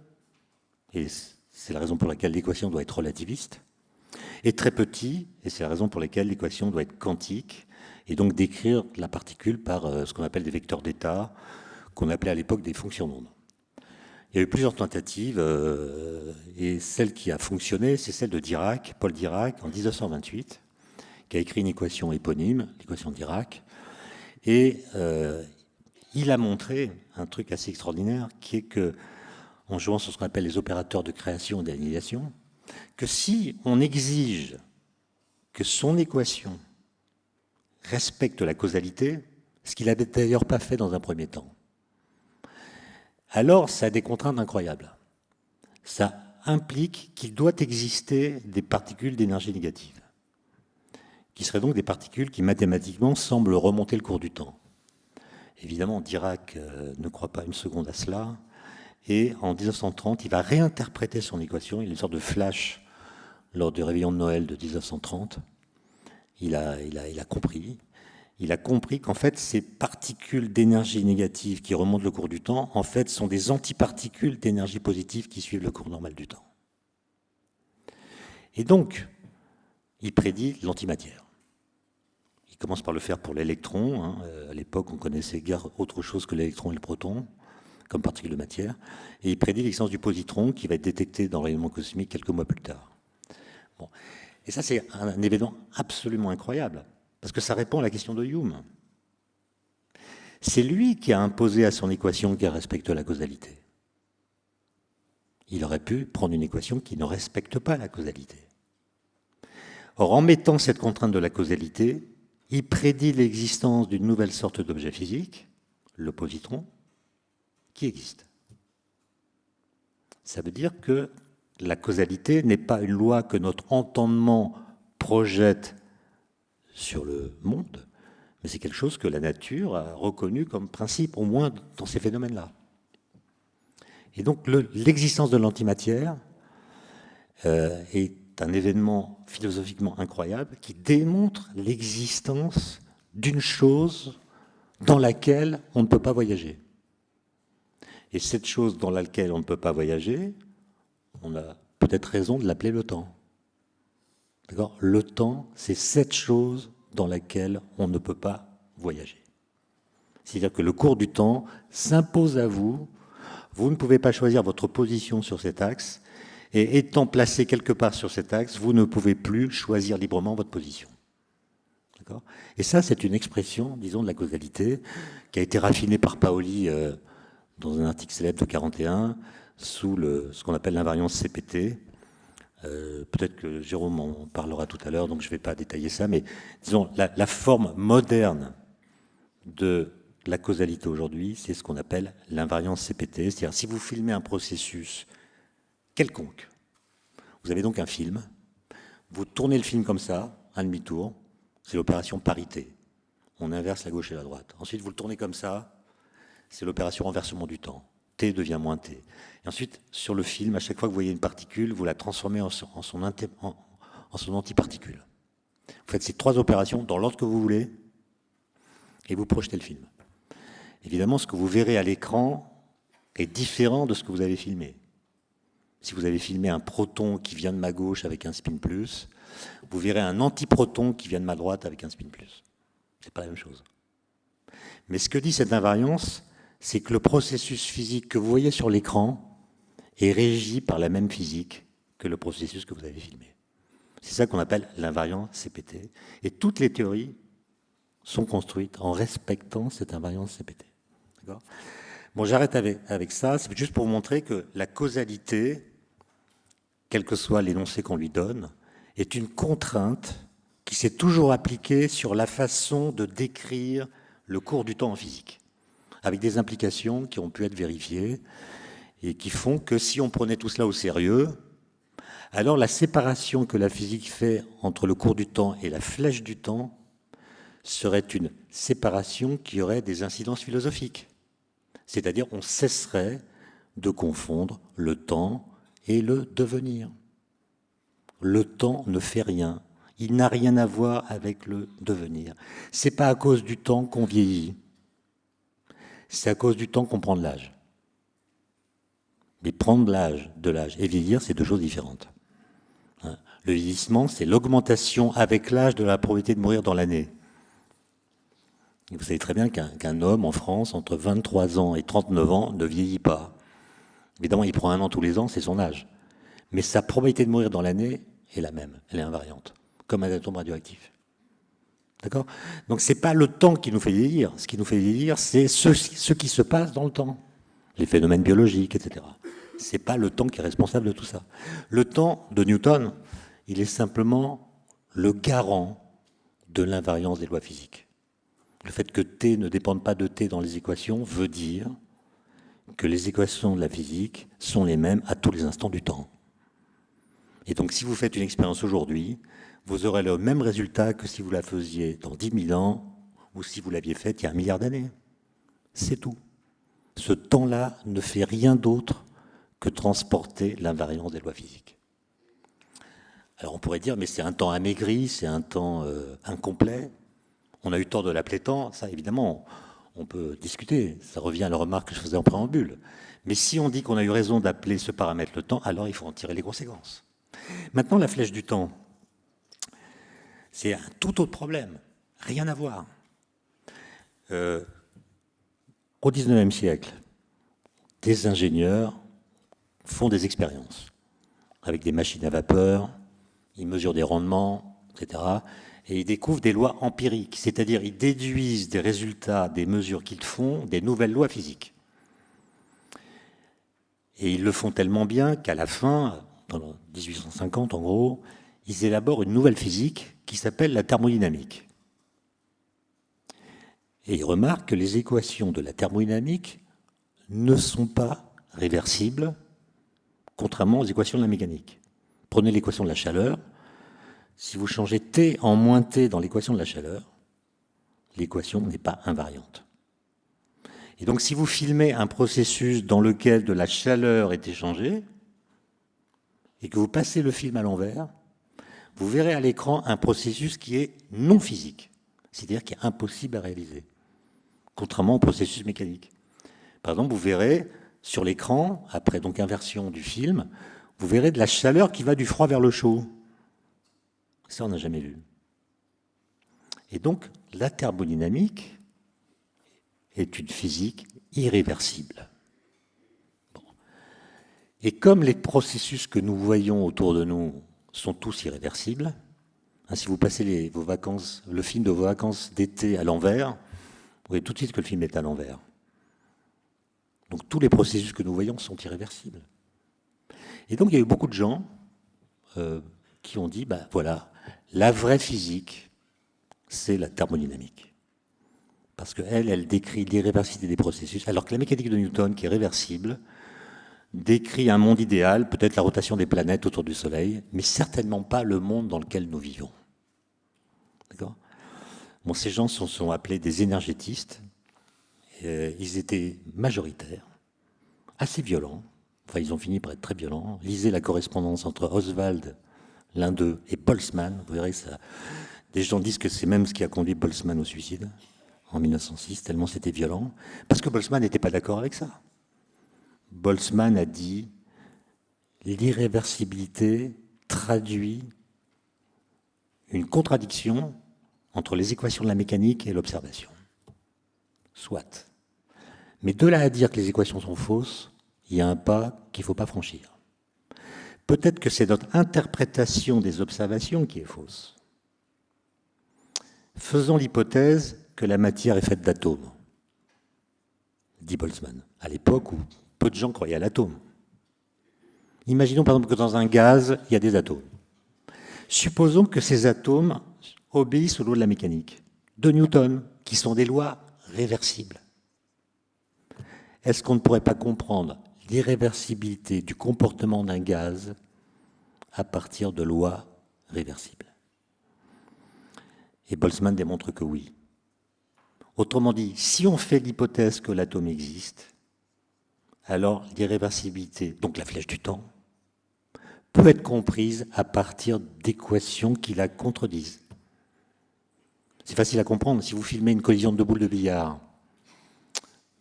et c'est la raison pour laquelle l'équation doit être relativiste, et très petits, et c'est la raison pour laquelle l'équation doit être quantique, et donc décrire la particule par ce qu'on appelle des vecteurs d'état, qu'on appelait à l'époque des fonctions d'onde. Il y a eu plusieurs tentatives, et celle qui a fonctionné, c'est celle de Dirac, Paul Dirac, en 1928, qui a écrit une équation éponyme, l'équation de Dirac, et il a montré un truc assez extraordinaire, qui est que, en jouant sur ce qu'on appelle les opérateurs de création et d'annihilation, que si on exige que son équation respecte la causalité, ce qu'il n'avait d'ailleurs pas fait dans un premier temps, alors ça a des contraintes incroyables. Ça implique qu'il doit exister des particules d'énergie négative, qui seraient donc des particules qui mathématiquement semblent remonter le cours du temps. Évidemment, Dirac ne croit pas une seconde à cela, et en 1930, il va réinterpréter son équation. Il y a une sorte de flash lors du réveillon de Noël de 1930. Il a compris. Il a compris qu'en fait, ces particules d'énergie négative qui remontent le cours du temps, en fait, sont des antiparticules d'énergie positive qui suivent le cours normal du temps. Et donc, il prédit l'antimatière. Il commence par le faire pour l'électron. Hein. À l'époque, on connaissait guère autre chose que l'électron et le proton comme particules de matière. Et il prédit l'existence du positron qui va être détecté dans le rayonnement cosmique quelques mois plus tard. Bon. Et ça, c'est un événement absolument incroyable, parce que ça répond à la question de Hume. C'est lui qui a imposé à son équation qu'elle respecte la causalité. Il aurait pu prendre une équation qui ne respecte pas la causalité. Or, en mettant cette contrainte de la causalité, il prédit l'existence d'une nouvelle sorte d'objet physique, le positron, qui existe. Ça veut dire que la causalité n'est pas une loi que notre entendement projette sur le monde, mais c'est quelque chose que la nature a reconnu comme principe, au moins dans ces phénomènes-là. Et donc l'existence de l'antimatière est un événement philosophiquement incroyable qui démontre l'existence d'une chose dans laquelle on ne peut pas voyager. Et cette chose dans laquelle on ne peut pas voyager, on a peut-être raison de l'appeler le temps. D'accord ? Le temps, c'est cette chose dans laquelle on ne peut pas voyager. C'est-à-dire que le cours du temps s'impose à vous. Vous ne pouvez pas choisir votre position sur cet axe. Et étant placé quelque part sur cet axe, vous ne pouvez plus choisir librement votre position. D'accord ? Et ça, c'est une expression, disons, de la causalité qui a été raffinée par Paoli dans un article célèbre de 1941, sous ce qu'on appelle l'invariance CPT. Peut-être que Jérôme en parlera tout à l'heure, donc je ne vais pas détailler ça, mais disons, la forme moderne de la causalité aujourd'hui, c'est ce qu'on appelle l'invariance CPT. C'est-à-dire, si vous filmez un processus quelconque, vous avez donc un film, vous tournez le film comme ça, un demi-tour, c'est l'opération parité. On inverse la gauche et la droite. Ensuite, vous le tournez comme ça, c'est l'opération renversement du temps. T devient moins T. Et ensuite, sur le film, à chaque fois que vous voyez une particule, vous la transformez en son antiparticule. Vous faites ces 3 opérations dans l'ordre que vous voulez, et vous projetez le film. Évidemment, ce que vous verrez à l'écran est différent de ce que vous avez filmé. Si vous avez filmé un proton qui vient de ma gauche avec un spin plus, vous verrez un antiproton qui vient de ma droite avec un spin plus. C'est pas la même chose. Mais ce que dit cette invariance, c'est que le processus physique que vous voyez sur l'écran est régi par la même physique que le processus que vous avez filmé. C'est ça qu'on appelle l'invariance CPT. Et toutes les théories sont construites en respectant cette invariance CPT. D'accord ? Bon, j'arrête avec ça. C'est juste pour vous montrer que la causalité, quel que soit l'énoncé qu'on lui donne, est une contrainte qui s'est toujours appliquée sur la façon de décrire le cours du temps en physique, avec des implications qui ont pu être vérifiées et qui font que si on prenait tout cela au sérieux, alors la séparation que la physique fait entre le cours du temps et la flèche du temps serait une séparation qui aurait des incidences philosophiques. C'est-à-dire on cesserait de confondre le temps et le devenir. Le temps ne fait rien. Il n'a rien à voir avec le devenir. C'est pas à cause du temps qu'on vieillit. C'est à cause du temps qu'on prend de l'âge. Mais prendre de l'âge et vieillir, c'est 2 choses différentes. Le vieillissement, c'est l'augmentation avec l'âge de la probabilité de mourir dans l'année. Vous savez très bien qu'un homme en France, entre 23 ans et 39 ans, ne vieillit pas. Évidemment, il prend 1 an tous les ans, c'est son âge. Mais sa probabilité de mourir dans l'année est la même, elle est invariante, comme un atome radioactif. D'accord ? Donc ce n'est pas le temps qui nous fait vieillir. Ce qui nous fait vieillir, c'est ce qui se passe dans le temps. Les phénomènes biologiques, etc. Ce n'est pas le temps qui est responsable de tout ça. Le temps de Newton, il est simplement le garant de l'invariance des lois physiques. Le fait que T ne dépende pas de T dans les équations veut dire que les équations de la physique sont les mêmes à tous les instants du temps. Et donc si vous faites une expérience aujourd'hui, vous aurez le même résultat que si vous la faisiez dans 10 000 ans ou si vous l'aviez faite il y a 1 milliard d'années. C'est tout. Ce temps-là ne fait rien d'autre que transporter l'invariance des lois physiques. Alors on pourrait dire, mais c'est un temps amaigri, c'est un temps incomplet. On a eu tort de l'appeler temps, ça évidemment, on peut discuter. Ça revient à la remarque que je faisais en préambule. Mais si on dit qu'on a eu raison d'appeler ce paramètre le temps, alors il faut en tirer les conséquences. Maintenant, la flèche du temps, c'est un tout autre problème. Rien à voir. Au XIXe siècle, des ingénieurs font des expériences avec des machines à vapeur, ils mesurent des rendements, etc. Et ils découvrent des lois empiriques, c'est-à-dire ils déduisent des résultats des mesures qu'ils font des nouvelles lois physiques. Et ils le font tellement bien qu'à la fin, dans 1850 en gros, ils élaborent une nouvelle physique qui s'appelle la thermodynamique. Et ils remarquent que les équations de la thermodynamique ne sont pas réversibles, contrairement aux équations de la mécanique. Prenez l'équation de la chaleur. Si vous changez T en moins T dans l'équation de la chaleur, l'équation n'est pas invariante. Et donc si vous filmez un processus dans lequel de la chaleur est échangée, et que vous passez le film à l'envers, vous verrez à l'écran un processus qui est non physique, c'est-à-dire qui est impossible à réaliser, contrairement au processus mécanique. Par exemple, vous verrez sur l'écran, après donc inversion du film, vous verrez de la chaleur qui va du froid vers le chaud. Ça, on n'a jamais vu. Et donc, la thermodynamique est une physique irréversible. Bon. Et comme les processus que nous voyons autour de nous sont tous irréversibles, hein, si vous passez le film de vos vacances d'été à l'envers, vous voyez tout de suite que le film est à l'envers. Donc tous les processus que nous voyons sont irréversibles. Et donc il y a eu beaucoup de gens qui ont dit, voilà, la vraie physique, c'est la thermodynamique. Parce qu'elle décrit l'irréversibilité des processus, alors que la mécanique de Newton, qui est réversible, décrit un monde idéal, peut-être la rotation des planètes autour du Soleil, mais certainement pas le monde dans lequel nous vivons. Bon, ces gens sont appelés des énergétistes. Ils étaient majoritaires, assez violents. Enfin, ils ont fini par être très violents. Lisez la correspondance entre Oswald, l'un d'eux, et Boltzmann. Vous verrez ça. Des gens disent que c'est même ce qui a conduit Boltzmann au suicide en 1906, tellement c'était violent. Parce que Boltzmann n'était pas d'accord avec ça. Boltzmann a dit l'irréversibilité traduit une contradiction entre les équations de la mécanique et l'observation. Soit. Mais de là à dire que les équations sont fausses, il y a un pas qu'il ne faut pas franchir. Peut-être que c'est notre interprétation des observations qui est fausse. Faisons l'hypothèse que la matière est faite d'atomes, dit Boltzmann, à l'époque où peu de gens croyaient à l'atome. Imaginons par exemple que dans un gaz, il y a des atomes. Supposons que ces atomes obéissent aux lois de la mécanique, de Newton, qui sont des lois réversibles. Est-ce qu'on ne pourrait pas comprendre l'irréversibilité du comportement d'un gaz à partir de lois réversibles? Et Boltzmann démontre que oui. Autrement dit, si on fait l'hypothèse que l'atome existe, alors l'irréversibilité, donc la flèche du temps, peut être comprise à partir d'équations qui la contredisent. C'est facile à comprendre. Si vous filmez une collision de deux boules de billard,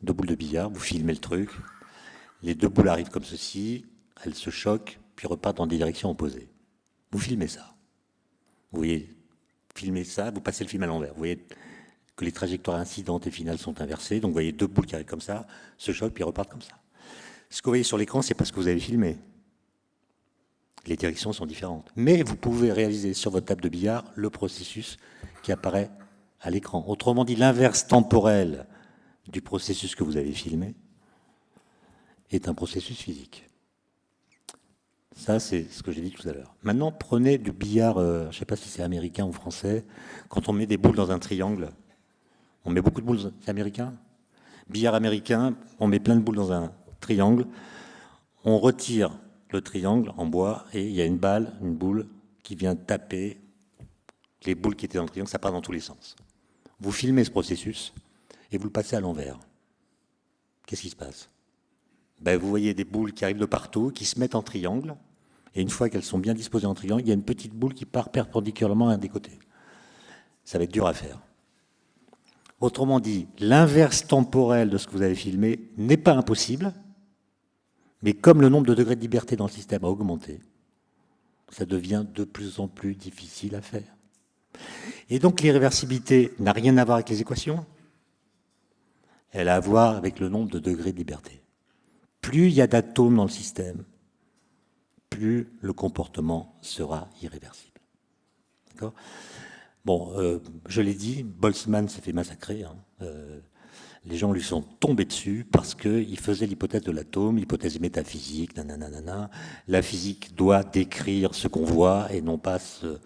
vous filmez le truc, les deux boules arrivent comme ceci, elles se choquent, puis repartent dans des directions opposées. Vous filmez ça. Vous voyez, filmez ça, vous passez le film à l'envers. Vous voyez que les trajectoires incidentes et finales sont inversées, donc vous voyez deux boules qui arrivent comme ça, se choquent, puis repartent comme ça. Ce que vous voyez sur l'écran, c'est parce que vous avez filmé. Les directions sont différentes. Mais vous pouvez réaliser sur votre table de billard le processus qui apparaît à l'écran. Autrement dit, l'inverse temporel du processus que vous avez filmé est un processus physique. Ça, c'est ce que j'ai dit tout à l'heure. Maintenant, prenez du billard, je ne sais pas si c'est américain ou français, quand on met des boules dans un triangle, on met beaucoup de boules, c'est américain? Billard américain, on met plein de boules dans un triangle, on retire le triangle en bois et il y a une boule qui vient taper les boules qui étaient dans le triangle, ça part dans tous les sens. Vous filmez ce processus et vous le passez à l'envers. Qu'est-ce qui se passe? Vous voyez des boules qui arrivent de partout, qui se mettent en triangle, et une fois qu'elles sont bien disposées en triangle, il y a une petite boule qui part perpendiculairement à un des côtés. Ça va être dur à faire. Autrement dit, l'inverse temporel de ce que vous avez filmé n'est pas impossible, mais comme le nombre de degrés de liberté dans le système a augmenté, ça devient de plus en plus difficile à faire. Et donc l'irréversibilité n'a rien à voir avec les équations, elle a à voir avec le nombre de degrés de liberté. Plus il y a d'atomes dans le système, plus le comportement sera irréversible. D'accord ? Bon, je l'ai dit, Boltzmann s'est fait massacrer. Les gens lui sont tombés dessus parce qu'il faisait l'hypothèse de l'atome, hypothèse métaphysique, nanana. La physique doit décrire ce qu'on voit et non pas se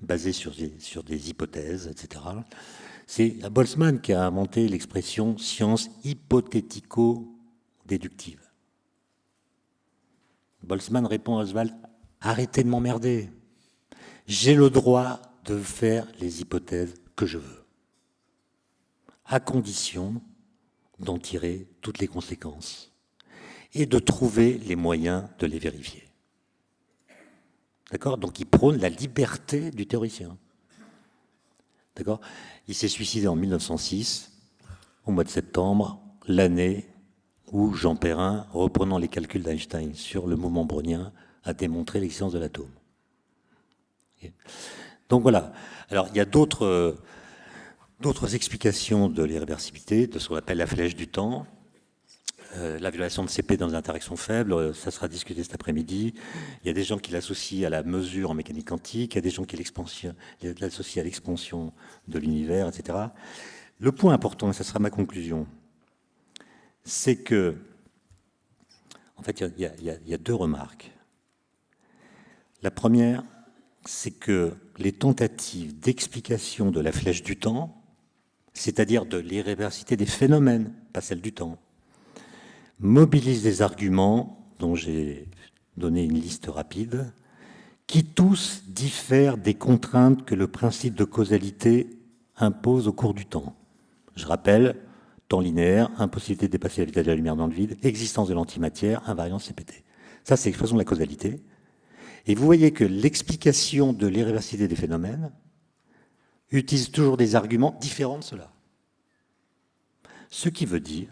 baser sur des hypothèses, etc. C'est Boltzmann qui a inventé l'expression science hypothético-déductive. Boltzmann répond à Oswald, arrêtez de m'emmerder. J'ai le droit de faire les hypothèses que je veux, à condition d'en tirer toutes les conséquences et de trouver les moyens de les vérifier. D'accord ? Donc il prône la liberté du théoricien. D'accord ? Il s'est suicidé en 1906, au mois de septembre, l'année où Jean Perrin, reprenant les calculs d'Einstein sur le mouvement brownien, a démontré l'existence de l'atome. Donc voilà. Alors il y a d'autres explications de l'irréversibilité, de ce qu'on appelle la flèche du temps. La violation de CP dans les interactions faibles, ça sera discuté cet après-midi. Il y a des gens qui l'associent à la mesure en mécanique quantique, il y a des gens qui l'associent à l'expansion de l'univers, etc. Le point important, et ça sera ma conclusion, c'est que, en fait, il y a deux remarques. La première, c'est que les tentatives d'explication de la flèche du temps, c'est-à-dire de l'irréversibilité des phénomènes, pas celle du temps, mobilisent des arguments dont j'ai donné une liste rapide, qui tous diffèrent des contraintes que le principe de causalité impose au cours du temps. Je rappelle, temps linéaire, impossibilité de dépasser la vitesse de la lumière dans le vide, existence de l'antimatière, invariance CPT. Ça, c'est l'expression de la causalité. Et vous voyez que l'explication de l'irréversibilité des phénomènes utilise toujours des arguments différents de cela. Ce qui veut dire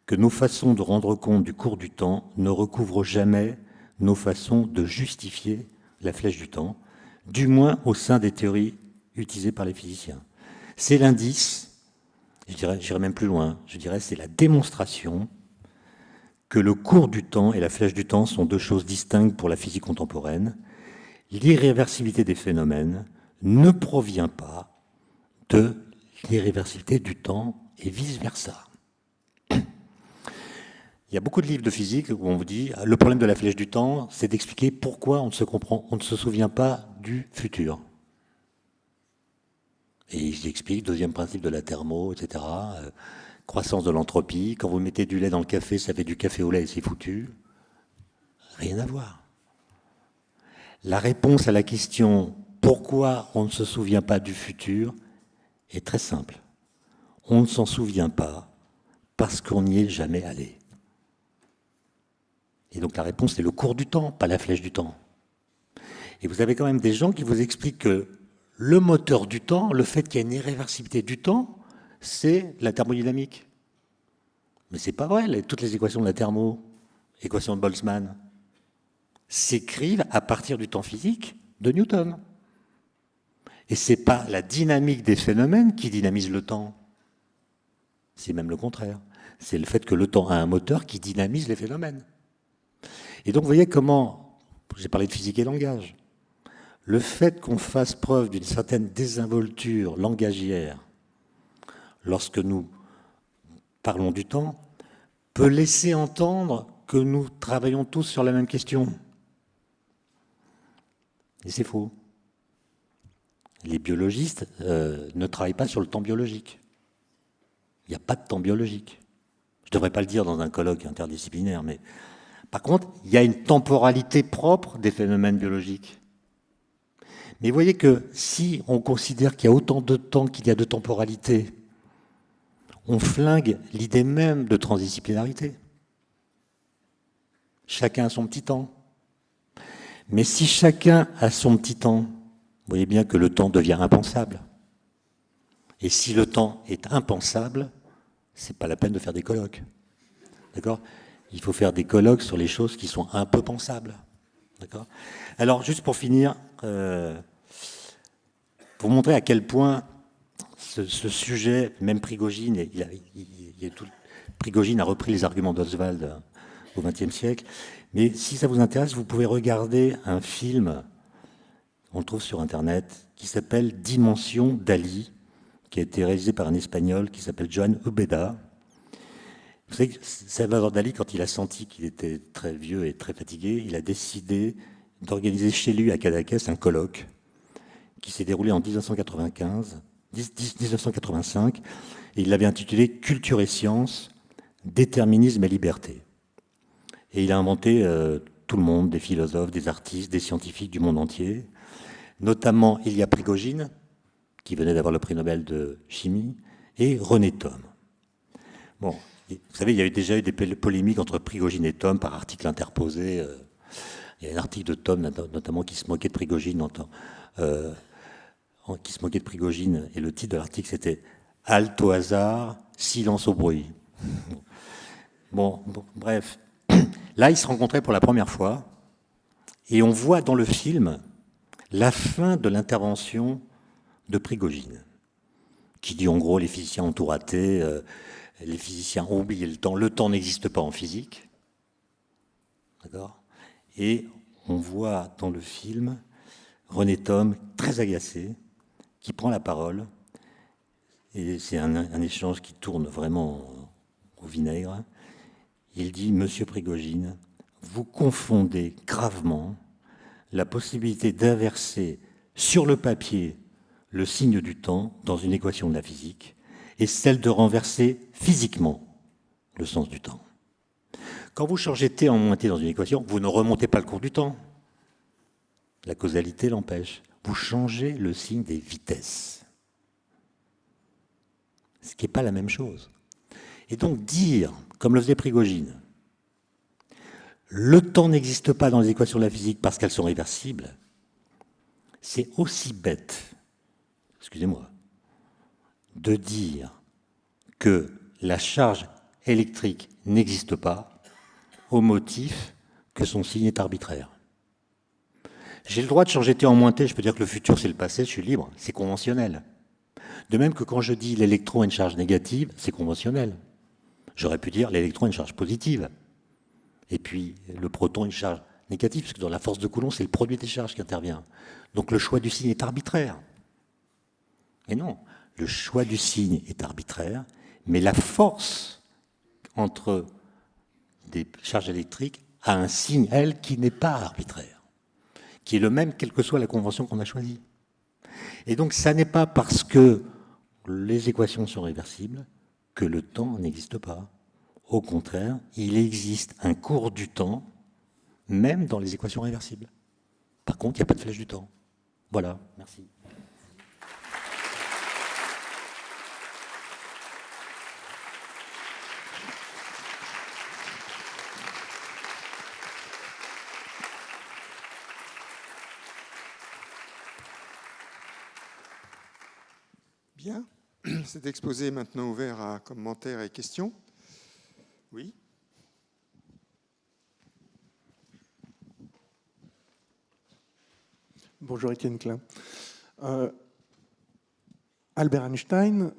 que nos façons de rendre compte du cours du temps ne recouvrent jamais nos façons de justifier la flèche du temps, du moins au sein des théories utilisées par les physiciens. C'est l'indice, j'irai même plus loin, je dirais c'est la démonstration que le cours du temps et la flèche du temps sont deux choses distinctes pour la physique contemporaine. L'irréversibilité des phénomènes ne provient pas de l'irréversibilité du temps et vice-versa. Il y a beaucoup de livres de physique où on vous dit le problème de la flèche du temps, c'est d'expliquer pourquoi on ne se souvient pas du futur. Et ils expliquent, deuxième principe de la thermo, etc., croissance de l'entropie, quand vous mettez du lait dans le café, ça fait du café au lait et c'est foutu. Rien à voir. La réponse à la question pourquoi on ne se souvient pas du futur est très simple. On ne s'en souvient pas parce qu'on n'y est jamais allé. Et donc la réponse, c'est le cours du temps, pas la flèche du temps. Et vous avez quand même des gens qui vous expliquent que le moteur du temps, le fait qu'il y ait une irréversibilité du temps, c'est la thermodynamique. Mais c'est pas vrai, toutes les équations de la thermo, équations de Boltzmann, s'écrivent à partir du temps physique de Newton. Et c'est pas la dynamique des phénomènes qui dynamise le temps. C'est même le contraire. C'est le fait que le temps a un moteur qui dynamise les phénomènes. Et donc, vous voyez comment, j'ai parlé de physique et langage, le fait qu'on fasse preuve d'une certaine désinvolture langagière lorsque nous parlons du temps peut laisser entendre que nous travaillons tous sur la même question. Et c'est faux. Les biologistes ne travaillent pas sur le temps biologique. Il n'y a pas de temps biologique. Je ne devrais pas le dire dans un colloque interdisciplinaire, mais par contre, il y a une temporalité propre des phénomènes biologiques. Mais vous voyez que si on considère qu'il y a autant de temps qu'il y a de temporalité, on flingue l'idée même de transdisciplinarité. Chacun a son petit temps. Mais si chacun a son petit temps, vous voyez bien que le temps devient impensable. Et si le temps est impensable, c'est pas la peine de faire des colloques. D'accord ? Il faut faire des colloques sur les choses qui sont un peu pensables. D'accord ? Alors, juste pour finir, pour montrer à quel point ce sujet, même Prigogine, Prigogine a repris les arguments d'Oswald au XXe siècle, mais si ça vous intéresse, vous pouvez regarder un film, on le trouve sur Internet, qui s'appelle Dimension d'Ali, qui a été réalisé par un Espagnol qui s'appelle Joan Ubeda. Vous savez que Salvador Dali, quand il a senti qu'il était très vieux et très fatigué, il a décidé d'organiser chez lui à Cadaqués un colloque qui s'est déroulé en 1985, et il l'avait intitulé « Culture et sciences, déterminisme et liberté ». Et il a inventé tout le monde, des philosophes, des artistes, des scientifiques du monde entier, notamment Ilya Prigogine, qui venait d'avoir le prix Nobel de chimie, et René Thom. Bon, vous savez, il y a déjà eu des polémiques entre Prigogine et Thom par article interposé. Il y a un article de Thom, notamment, qui se moquait de Prigogine, et le titre de l'article, c'était « Halte au hasard, silence au bruit ». Bon, bref. Là, ils se rencontraient pour la première fois, et on voit dans le film la fin de l'intervention de Prigogine, qui dit en gros les physiciens ont tout raté, les physiciens ont oublié le temps n'existe pas en physique. D'accord ? Et on voit dans le film René Thom, très agacé, qui prend la parole, et c'est un échange qui tourne vraiment au vinaigre. Il dit « Monsieur Prigogine, vous confondez gravement la possibilité d'inverser sur le papier le signe du temps dans une équation de la physique et celle de renverser physiquement le sens du temps. Quand vous changez t en moins t dans une équation, vous ne remontez pas le cours du temps. La causalité l'empêche. Vous changez le signe des vitesses. ce qui n'est pas la même chose. Et donc dire, comme le faisait Prigogine, le temps n'existe pas dans les équations de la physique parce qu'elles sont réversibles, c'est aussi bête, excusez-moi, de dire que la charge électrique n'existe pas au motif que son signe est arbitraire. J'ai le droit de changer T en moins T, je peux dire que le futur c'est le passé, je suis libre, c'est conventionnel. De même que quand je dis l'électron a une charge négative, c'est conventionnel. J'aurais pu dire l'électron a une charge positive. Et puis le proton a une charge négative, parce que dans la force de Coulomb, c'est le produit des charges qui intervient. Donc le choix du signe est arbitraire. Et non, le choix du signe est arbitraire, mais la force entre des charges électriques a un signe, elle, qui n'est pas arbitraire, qui est le même quelle que soit la convention qu'on a choisie. Et donc ça n'est pas parce que les équations sont réversibles que le temps n'existe pas. Au contraire, il existe un cours du temps, même dans les équations réversibles. Par contre, il n'y a pas de flèche du temps. Voilà, merci. Bien. Cet exposé est maintenant ouvert à commentaires et questions. Oui. Bonjour Étienne Klein. Albert Einstein,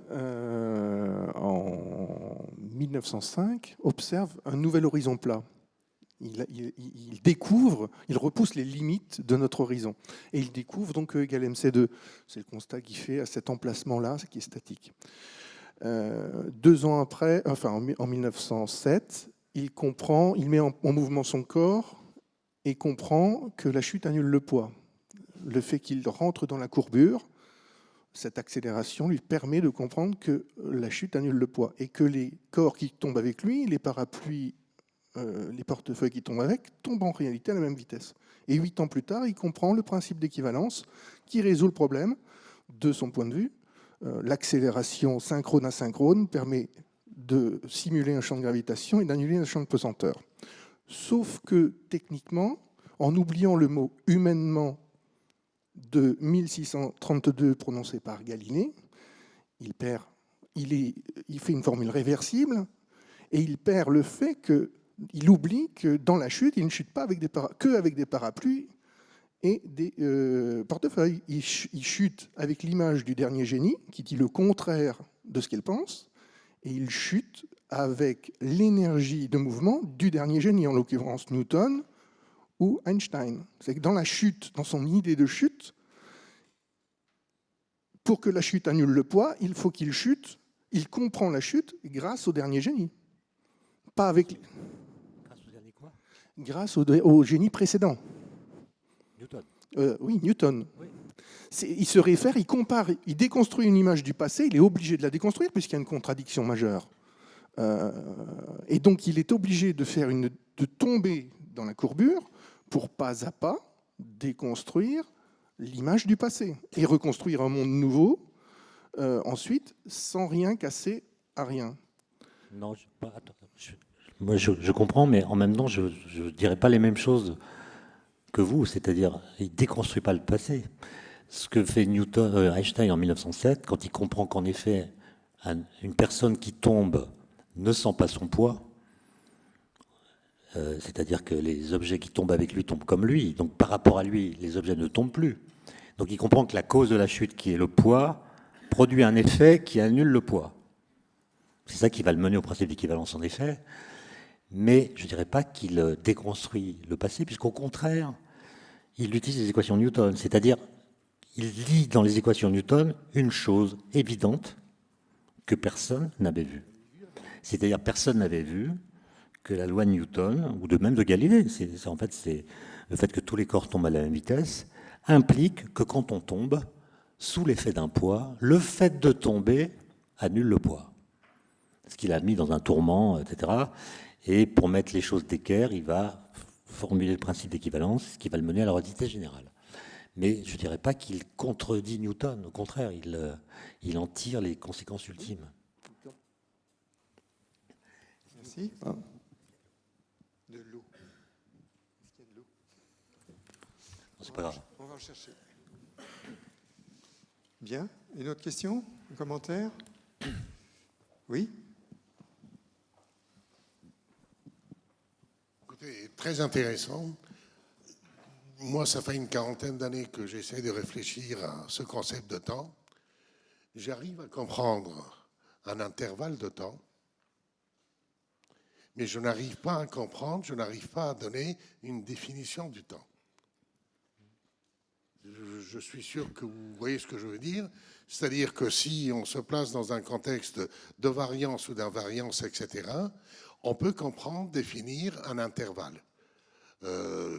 en 1905, observe un nouvel horizon plat. Il découvre, il repousse les limites de notre horizon. Et il découvre donc E égale mc2. C'est le constat qu'il fait à cet emplacement-là, qui est statique. 2 ans après, enfin en 1907, il met en mouvement son corps et comprend que la chute annule le poids. Le fait qu'il rentre dans la courbure, cette accélération lui permet de comprendre que la chute annule le poids et que les corps qui tombent avec lui, les parapluies, les portefeuilles qui tombent avec, tombent en réalité à la même vitesse. Et 8 ans plus tard, il comprend le principe d'équivalence qui résout le problème de son point de vue. L'accélération synchrone-asynchrone permet de simuler un champ de gravitation et d'annuler un champ de pesanteur. Sauf que, techniquement, en oubliant le mot « humainement » de 1632 prononcé par Galilée, il fait une formule réversible et il perd le fait qu'il oublie que dans la chute, il ne chute pas qu'avec des parapluies et des portefeuilles. Il chute avec l'image du dernier génie qui dit le contraire de ce qu'elle pense et il chute avec l'énergie de mouvement du dernier génie, en l'occurrence Newton ou Einstein. C'est que dans la chute, dans son idée de chute, pour que la chute annule le poids, il faut qu'il chute. Il comprend la chute grâce au dernier génie. Pas avec... Grâce au dernier quoi ? Grâce au génie précédent. Newton. Oui, Newton. Oui. Il se réfère, il compare, il déconstruit une image du passé, il est obligé de la déconstruire puisqu'il y a une contradiction majeure. Et donc il est obligé de tomber dans la courbure pour pas à pas déconstruire l'image du passé et reconstruire un monde nouveau ensuite sans rien casser à rien. Non, moi je comprends, mais en même temps je ne dirais pas les mêmes choses que vous, c'est-à-dire il ne déconstruit pas le passé. Ce que fait Einstein en 1907, quand il comprend qu'en effet une personne qui tombe ne sent pas son poids, c'est-à-dire que les objets qui tombent avec lui tombent comme lui, donc par rapport à lui, les objets ne tombent plus. Donc il comprend que la cause de la chute, qui est le poids, produit un effet qui annule le poids. C'est ça qui va le mener au principe d'équivalence en effet, mais je ne dirais pas qu'il déconstruit le passé, puisqu'au contraire, il utilise les équations Newton, c'est-à-dire il lit dans les équations Newton une chose évidente que personne n'avait vue. C'est-à-dire personne n'avait vu que la loi de Newton, ou de même de Galilée, c'est le fait que tous les corps tombent à la même vitesse, implique que quand on tombe, sous l'effet d'un poids, le fait de tomber annule le poids. Ce qu'il a mis dans un tourment, etc. Et pour mettre les choses d'équerre, il va formuler le principe d'équivalence, ce qui va le mener à la relativité générale. Mais je ne dirais pas qu'il contredit Newton, au contraire, il en tire les conséquences ultimes. Si. Ah. De l'eau. Est-ce qu'il y a de l'eau? C'est pas grave. On va en chercher. Bien. Une autre question? Un commentaire? Oui? Écoutez, très intéressant. Moi, ça fait une quarantaine d'années que j'essaie de réfléchir à ce concept de temps. J'arrive à comprendre un intervalle de temps, mais je n'arrive pas à comprendre, je n'arrive pas à donner une définition du temps. Je suis sûr que vous voyez ce que je veux dire. C'est-à-dire que si on se place dans un contexte de variance ou d'invariance, etc., on peut comprendre, définir un intervalle.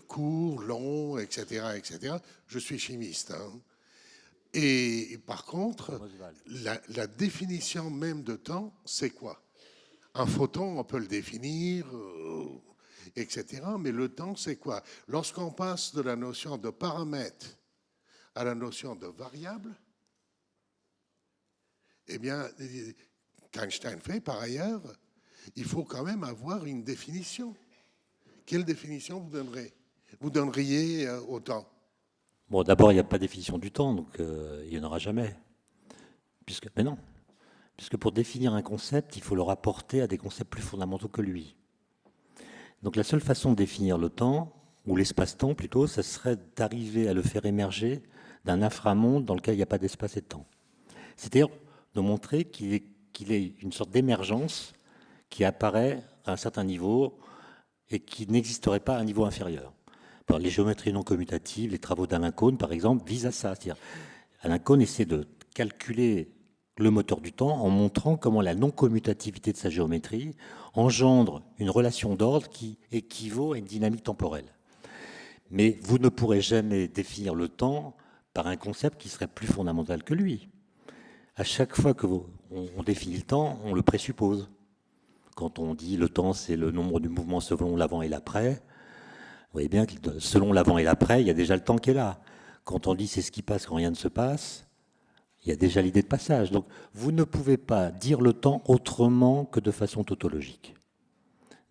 Court, long, etc., etc. Je suis chimiste. Hein. Et par contre, la définition même de temps, c'est quoi? Un photon, on peut le définir, etc. Mais le temps, c'est quoi? Lorsqu'on passe de la notion de paramètre à la notion de variable, eh bien, qu'Einstein fait par ailleurs, il faut quand même avoir une définition. Quelle définition vous donneriez au temps? Bon, d'abord, il n'y a pas de définition du temps, donc il n'y en aura jamais. Mais non. Puisque pour définir un concept, il faut le rapporter à des concepts plus fondamentaux que lui. Donc la seule façon de définir le temps, ou l'espace-temps plutôt, ça serait d'arriver à le faire émerger d'un inframonde dans lequel il n'y a pas d'espace et de temps. C'est-à-dire de montrer qu'il est une sorte d'émergence qui apparaît à un certain niveau et qui n'existerait pas à un niveau inférieur. Alors, les géométries non commutatives, les travaux d'Alain Kohn, par exemple, visent à ça. C'est-à-dire, Alain Kohn essaie de calculer le moteur du temps en montrant comment la non-commutativité de sa géométrie engendre une relation d'ordre qui équivaut à une dynamique temporelle. Mais vous ne pourrez jamais définir le temps par un concept qui serait plus fondamental que lui. À chaque fois qu'on définit le temps, on le présuppose. Quand on dit le temps, c'est le nombre du mouvement selon l'avant et l'après, vous voyez bien que selon l'avant et l'après, il y a déjà le temps qui est là. Quand on dit c'est ce qui passe quand rien ne se passe, il y a déjà l'idée de passage. Donc vous ne pouvez pas dire le temps autrement que de façon tautologique.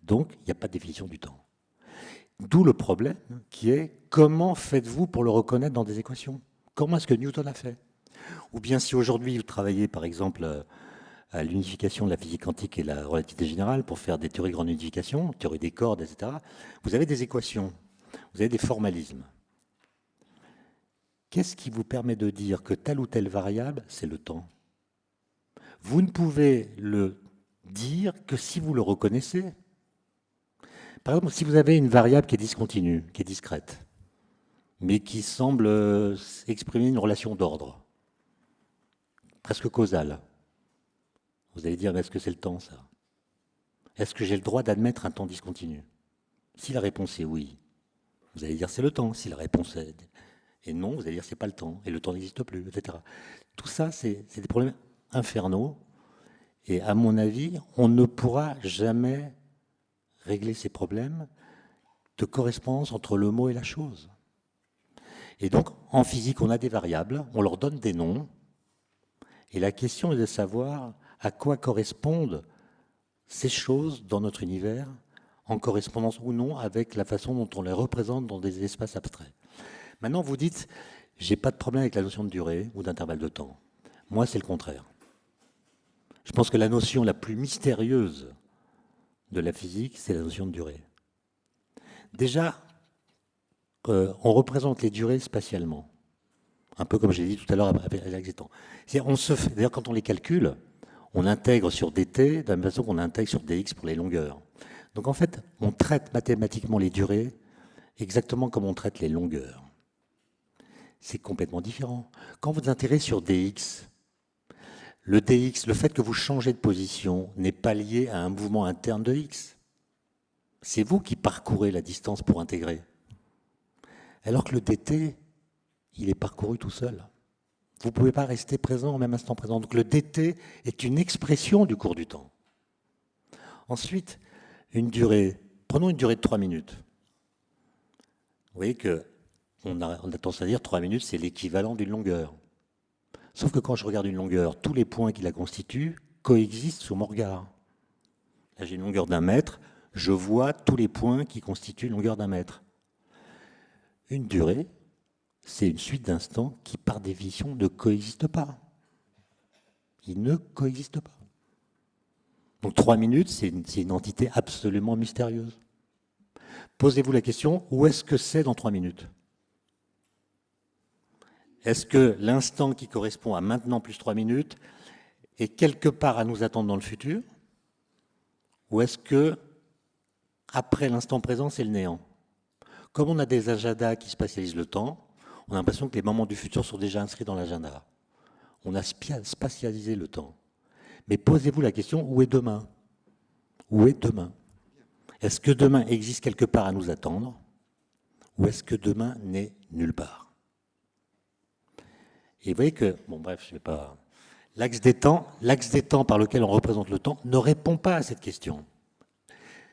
Donc il n'y a pas de définition du temps. D'où le problème qui est comment faites-vous pour le reconnaître dans des équations? Comment est-ce que Newton a fait? Ou bien si aujourd'hui vous travaillez par exemple à l'unification de la physique quantique et la relativité générale pour faire des théories de grande unification, théorie des cordes, etc., vous avez des équations, vous avez des formalismes. Qu'est-ce qui vous permet de dire que telle ou telle variable, c'est le temps? Vous ne pouvez le dire que si vous le reconnaissez. Par exemple, si vous avez une variable qui est discontinue, qui est discrète, mais qui semble exprimer une relation d'ordre, presque causale, vous allez dire, est-ce que c'est le temps, ça? Est-ce que j'ai le droit d'admettre un temps discontinu? Si la réponse est oui, vous allez dire c'est le temps. Si la réponse est non, vous allez dire c'est pas le temps, et le temps n'existe plus, etc. Tout ça, c'est des problèmes infernaux, et à mon avis, on ne pourra jamais régler ces problèmes de correspondance entre le mot et la chose. Et donc, en physique, on a des variables, on leur donne des noms, et la question est de savoir à quoi correspondent ces choses dans notre univers, en correspondance ou non avec la façon dont on les représente dans des espaces abstraits. Maintenant, vous dites, j'ai pas de problème avec la notion de durée ou d'intervalle de temps. Moi, c'est le contraire. Je pense que la notion la plus mystérieuse de la physique, c'est la notion de durée. Déjà, on représente les durées spatialement, un peu comme je l'ai dit tout à l'heure avec l'existant. D'ailleurs, quand on les calcule, on intègre sur dt de la même façon qu'on intègre sur dx pour les longueurs. Donc en fait, on traite mathématiquement les durées exactement comme on traite les longueurs. C'est complètement différent. Quand vous intéressez sur dx, le fait que vous changez de position n'est pas lié à un mouvement interne de x. C'est vous qui parcourez la distance pour intégrer. Alors que le dt, il est parcouru tout seul. Vous ne pouvez pas rester présent au même instant présent. Donc le dt est une expression du cours du temps. Ensuite, prenons une durée de 3 minutes. Vous voyez qu'on a tendance à dire 3 minutes, c'est l'équivalent d'une longueur. Sauf que quand je regarde une longueur, tous les points qui la constituent coexistent sous mon regard. Là, j'ai une longueur d'1 mètre. Je vois tous les points qui constituent une longueur d'1 mètre. Une durée, c'est une suite d'instants qui, par définition, ne coexistent pas. Ils ne coexistent pas. Donc 3 minutes, c'est une entité absolument mystérieuse. Posez-vous la question, où est-ce que c'est dans 3 minutes? Est-ce que l'instant qui correspond à maintenant plus 3 minutes est quelque part à nous attendre dans le futur? Ou est-ce que, après l'instant présent, c'est le néant? Comme on a des agendas qui spatialisent le temps, on a l'impression que les moments du futur sont déjà inscrits dans l'agenda. On a spatialisé le temps. Mais posez-vous la question, où est demain? Où est demain? Est-ce que demain existe quelque part à nous attendre? Ou est-ce que demain n'est nulle part? Et vous voyez que, bon bref, je ne vais pas... L'axe des temps par lequel on représente le temps ne répond pas à cette question.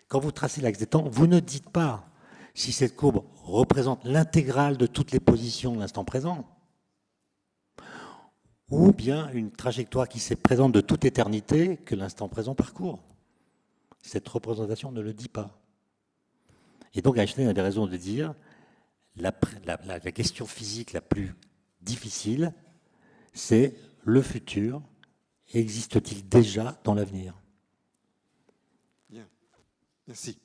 Quand vous tracez l'axe des temps, vous ne dites pas si cette courbe représente l'intégrale de toutes les positions de l'instant présent, ou bien une trajectoire qui se présente de toute éternité que l'instant présent parcourt. Cette représentation ne le dit pas. Et donc Einstein avait raison de dire la question physique la plus difficile, c'est le futur existe-t-il déjà dans l'avenir? Bien, merci.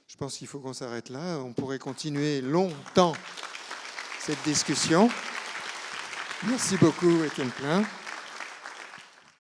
Je pense qu'il faut qu'on s'arrête là. On pourrait continuer longtemps cette discussion. Merci beaucoup, Étienne Klein.